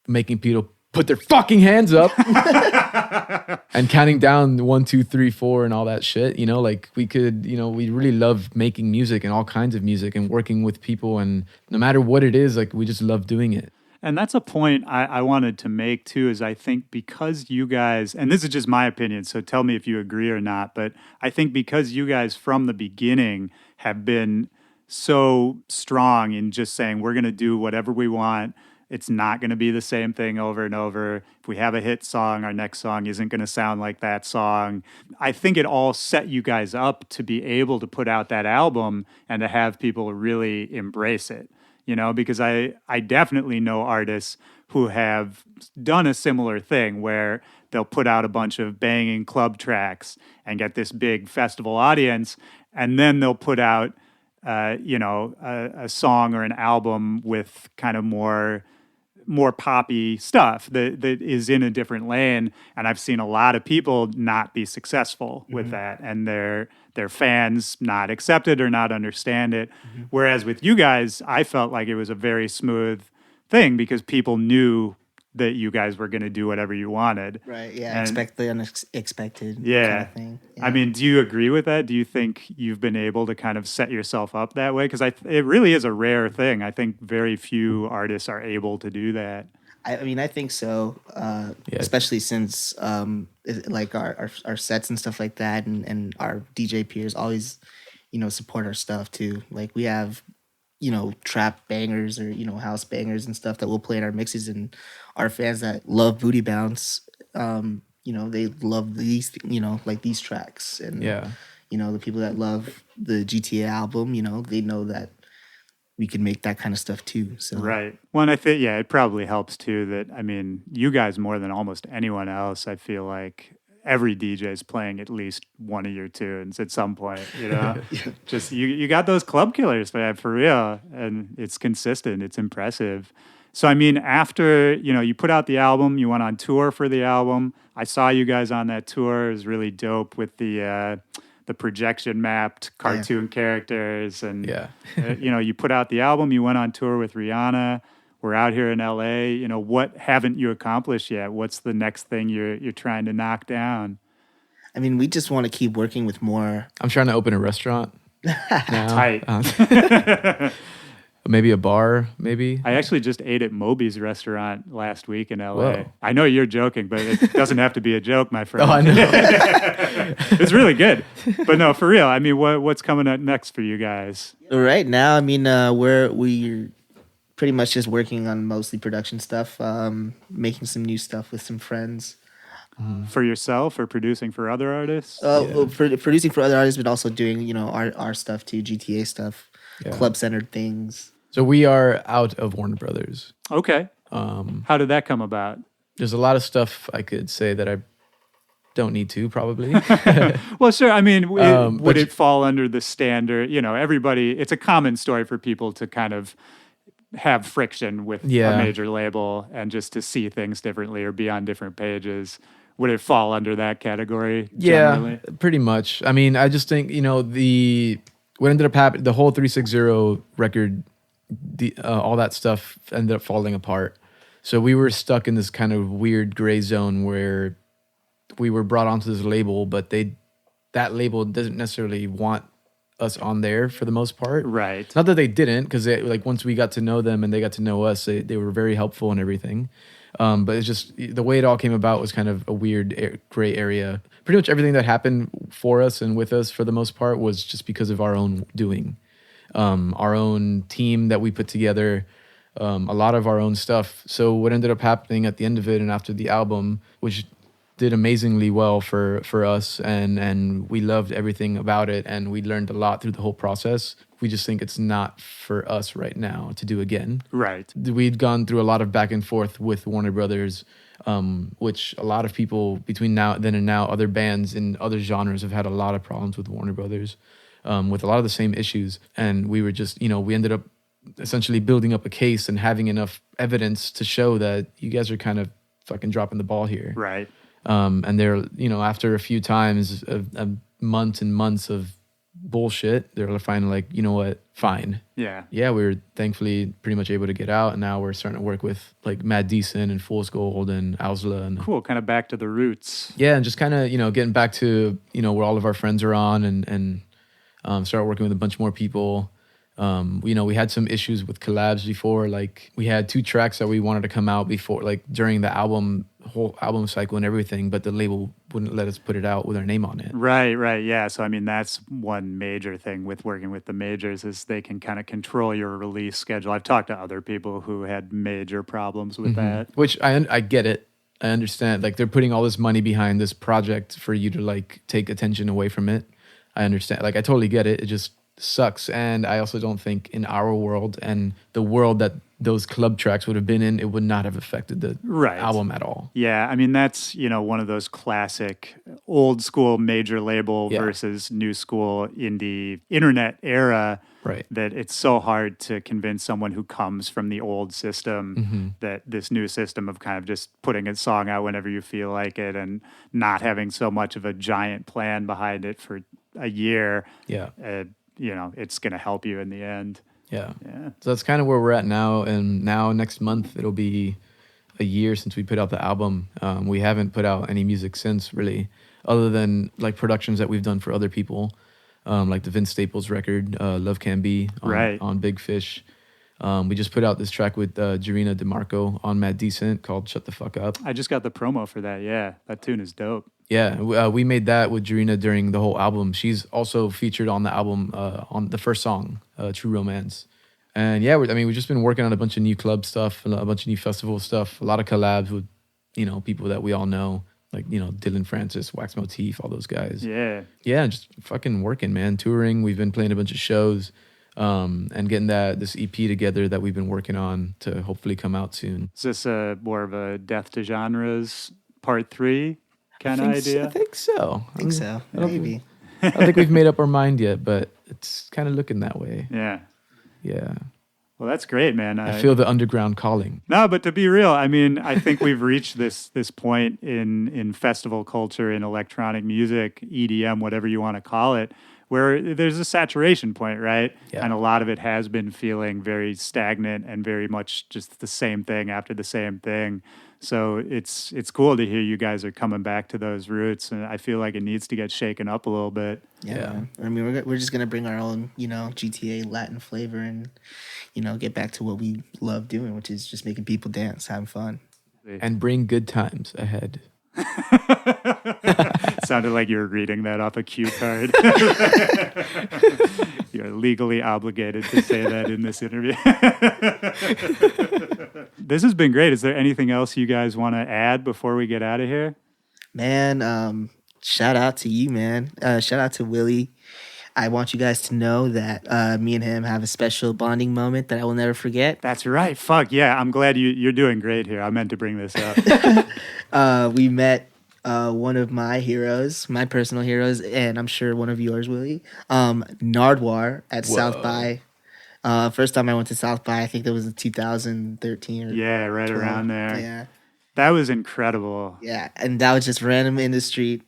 making people put their fucking hands up and counting down 1, 2, 3, 4 and all that shit, like we could, we really love making music and all kinds of music and working with people, and no matter what it is, like we just love doing it. And that's a point I wanted to make too, is I think because you guys, and this is just my opinion, so tell me if you agree or not, but I think because you guys from the beginning have been so strong in just saying we're going to do whatever we want, it's not going to be the same thing over and over. If we have a hit song, our next song isn't going to sound like that song. I think it all set you guys up to be able to put out that album and to have people really embrace it, because I definitely know artists who have done a similar thing where they'll put out a bunch of banging club tracks and get this big festival audience, and then they'll put out, a song or an album with kind of more poppy stuff that is in a different lane. And I've seen a lot of people not be successful with that, and their fans not accept it or not understand it. Whereas with you guys, I felt like it was a very smooth thing because people knew that you guys were going to do whatever you wanted. Right. Yeah. And- Expect the unexpected Yeah. kind of thing. Yeah. I mean, do you agree with that? Do you think you've been able to kind of set yourself up that way? Because it really is a rare thing. I think very few artists are able to do that. I mean, I think so. Especially since like our sets and stuff like that, and our DJ peers always, support our stuff too. Like we have, trap bangers or house bangers and stuff that we'll play in our mixes, and our fans that love Booty Bounce, they love these, like these tracks, and the people that love the GTA album, they know that we can make that kind of stuff too. So Right. Well, and I think, it probably helps too that, I mean, you guys more than almost anyone else, I feel like every DJ is playing at least one of your tunes at some point, Just, you got those club killers, man, for real. And it's consistent. It's impressive. So, I mean, after, you put out the album, you went on tour for the album. I saw you guys on that tour. It was really dope with the projection mapped cartoon characters. And, you put out the album, you went on tour with Rihanna. We're out here in LA. What haven't you accomplished yet? What's the next thing you're trying to knock down? I mean, we just want to keep working with more. I'm trying to open a restaurant now. Tight. Maybe a bar, maybe. I actually just ate at Moby's restaurant last week in LA. Whoa. I know you're joking, but it doesn't have to be a joke, my friend. Oh, I know. It's really good. But no, for real. I mean, what's coming up next for you guys? Right now, I mean, we're pretty much just working on mostly production stuff, making some new stuff with some friends. For yourself or producing for other artists? Well, producing for other artists, but also doing, our stuff too, GTA stuff, club-centered things. So we are out of Warner Brothers. Okay. How did that come about? There's a lot of stuff I could say that I don't need to, probably. Well, sure. I mean, would but- it fall under the standard? Everybody, it's a common story for people to kind of have friction with a major label and just to see things differently or be on different pages. Would it fall under that category generally? Yeah, pretty much. I mean, I just think, what ended up happening, the whole 360 record, all that stuff ended up falling apart. So we were stuck in this kind of weird gray zone where we were brought onto this label, but that label doesn't necessarily want us on there for the most part. Right. Not that they didn't, because once we got to know them and they got to know us, they were very helpful and everything. But it's just the way it all came about was kind of a weird gray area. Pretty much everything that happened for us and with us for the most part was just because of our own doing. Our own team that we put together, a lot of our own stuff. So what ended up happening at the end of it and after the album, which did amazingly well for us, and we loved everything about it, and we learned a lot through the whole process. We just think it's not for us right now to do again. Right. We'd gone through a lot of back and forth with Warner Brothers, which a lot of people between then and now, other bands in other genres have had a lot of problems with Warner Brothers, with a lot of the same issues. And we were just, we ended up essentially building up a case and having enough evidence to show that you guys are kind of fucking dropping the ball here. Right. And they're, after a few times of months and months of bullshit, they're finally like, you know what, fine. Yeah. Yeah, we were thankfully pretty much able to get out, and now we're starting to work with like Mad Decent and Fool's Gold and Ausla. And Cool, kind of back to the roots. yeah, and just kind of, getting back to, where all of our friends are on and start working with a bunch more people. We had some issues with collabs before. Like we had 2 tracks that we wanted to come out before, like during the whole album cycle and everything, but the label wouldn't let us put it out with our name on it. Right, yeah. So, I mean, that's one major thing with working with the majors is they can kind of control your release schedule. I've talked to other people who had major problems with that. Which I get it. I understand. Like they're putting all this money behind this project for you to like take attention away from it. I understand. Like I totally get it. It just sucks. And I also don't think in our world and the world that those club tracks would have been in, it would not have affected the album at all. Yeah, I mean, that's, one of those classic old school major label versus new school indie internet era. Right. That it's so hard to convince someone who comes from the old system that this new system of kind of just putting a song out whenever you feel like it and not having so much of a giant plan behind it for a year. Yeah. It's going to help you in the end. Yeah. So that's kind of where we're at now. And now next month, it'll be a year since we put out the album. We haven't put out any music since, really, other than like productions that we've done for other people, like the Vince Staples record, Love Can Be, on Big Fish. We just put out this track with Jarena DeMarco on Mad Decent called Shut the Fuck Up. I just got the promo for that. Yeah, that tune is dope. Yeah, we made that with Jarena during the whole album. She's also featured on the album on the first song, True Romance. And yeah, we've just been working on a bunch of new club stuff, a bunch of new festival stuff, a lot of collabs with, people that we all know, like, Dylan Francis, Wax Motif, all those guys. Yeah. Yeah, just fucking working, man. Touring. We've been playing a bunch of shows and getting this EP together that we've been working on to hopefully come out soon. Is this more of a Death to Genres Part 3 kind of idea? I think so. Maybe. I don't think we've made up our mind yet, but it's kind of looking that way. Yeah. Yeah. Well, that's great, man. I feel the underground calling. No, but to be real, I think we've reached this point in festival culture, in electronic music, EDM, whatever you want to call it, where there's a saturation point, right? Yeah. And a lot of it has been feeling very stagnant and very much just the same thing after the same thing. So it's cool to hear you guys are coming back to those roots, and I feel like it needs to get shaken up a little bit. Yeah. We're just gonna bring our own, GTA Latin flavor and, get back to what we love doing, which is just making people dance, having fun, and bring good times ahead. Sounded like you were reading that off a cue card. You're legally obligated to say that in this interview. This has been great. Is there anything else you guys want to add before we get out of here? Man, shout out to you, man. Shout out to Willy. I want you guys to know that me and him have a special bonding moment that I will never forget. That's right. Fuck yeah. I'm glad you're doing great here. I meant to bring this up. We met one of my heroes, my personal heroes, and I'm sure one of yours, Willy, Nardwar at South by. First time I went to South by, I think that was in 2013 or yeah, right 12. around there. Yeah. That was incredible. Yeah, and that was just random in the street.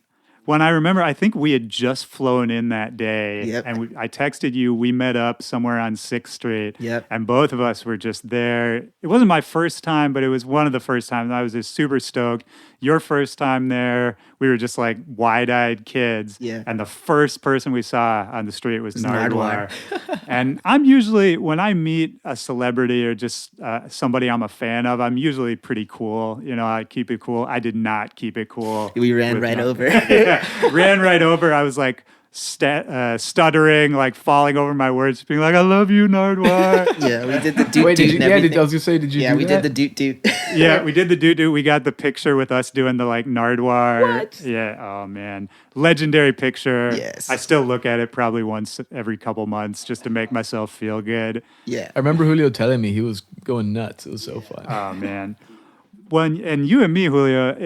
When I remember, I think we had just flown in that day, Yep. and I texted you. We met up somewhere on 6th Street, Yep. and both of us were just there. It wasn't my first time, but it was one of the first times. I was just super stoked. Your first time there, we were just like wide-eyed kids, Yeah. and the first person we saw on the street was Nardwar. Nardwar. And I'm usually, when I meet a celebrity or just somebody I'm a fan of, I'm usually pretty cool. I keep it cool. I did not keep it cool. We ran with right over. Yeah, ran right over. I was like stuttering, like falling over my words, being like, "I love you, Nardwar." Yeah, we did the doot Wait, doot. I was gonna say, did you? Yeah, do we that? did the doot doot. Yeah, we did the doo-doo. We got the picture with us doing the like Nardwar. What? Yeah. Oh man, legendary picture. Yes. I still look at it probably once every couple months just to make myself feel good. Yeah. I remember Julio telling me he was going nuts. It was so fun. Oh man. And you and me, Julio,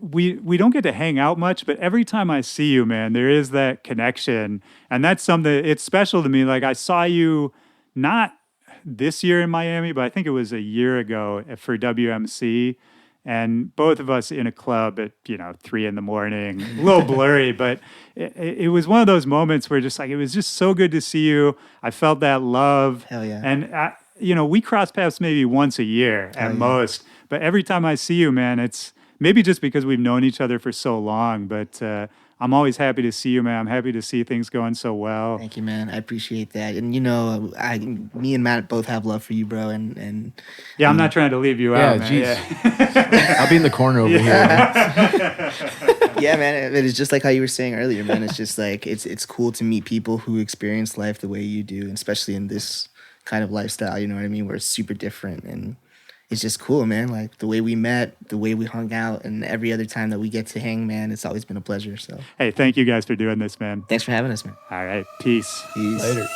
we don't get to hang out much, but every time I see you, man, there is that connection. And that's something, it's special to me. Like I saw you not this year in Miami, but I think it was a year ago for WMC. And both of us in a club at, 3 a.m, a little blurry, but it was one of those moments where just like, it was just so good to see you. I felt that love. Hell yeah. And we cross paths maybe once a year at most. But every time I see you, man, it's maybe just because we've known each other for so long. But I'm always happy to see you, man. I'm happy to see things going so well. Thank you, man. I appreciate that. And me and Matt both have love for you, bro. And yeah, I'm not trying to leave you out, man. geez. Yeah. I'll be in the corner over here. yeah, man, it's just like how you were saying earlier, man. It's just like it's cool to meet people who experience life the way you do, and especially in this kind of lifestyle, you know what I mean, where it's super different. And it's just cool, man. Like the way we met, the way we hung out, and every other time that we get to hang, man, it's always been a pleasure. So Hey, thank you guys for doing this, man. thanks for having us, man. All right. Peace. Peace. Later.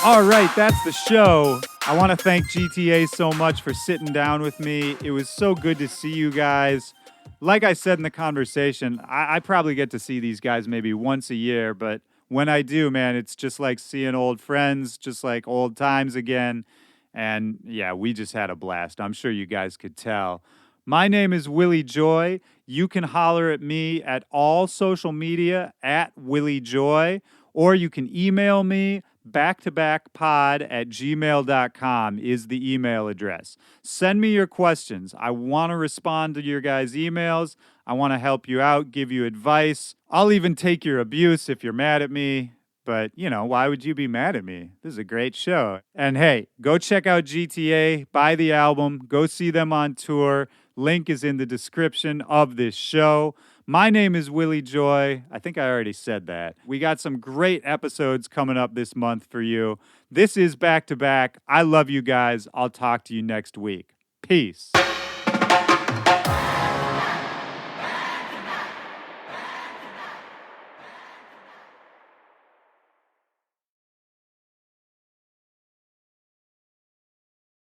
All right, that's the show. I want to thank GTA so much for sitting down with me. It was so good to see you guys. Like I said in the conversation, I probably get to see these guys maybe once a year, but when I do, man, it's just like seeing old friends, just like old times again. And yeah, we just had a blast. I'm sure you guys could tell. My name is Willy Joy. You can holler at me at all social media at Willy Joy, or you can email me. backtobackpod@gmail.com is the email address. Send me your questions. I want to respond to your guys' emails. I want to help you out, give you advice. I'll even take your abuse if you're mad at me. But, why would you be mad at me? This is a great show. And hey, go check out GTA, buy the album, go see them on tour. Link is in the description of this show. My name is Willy Joy. I think I already said that. We got some great episodes coming up this month for you. This is Back to Back. I love you guys. I'll talk to you next week. Peace.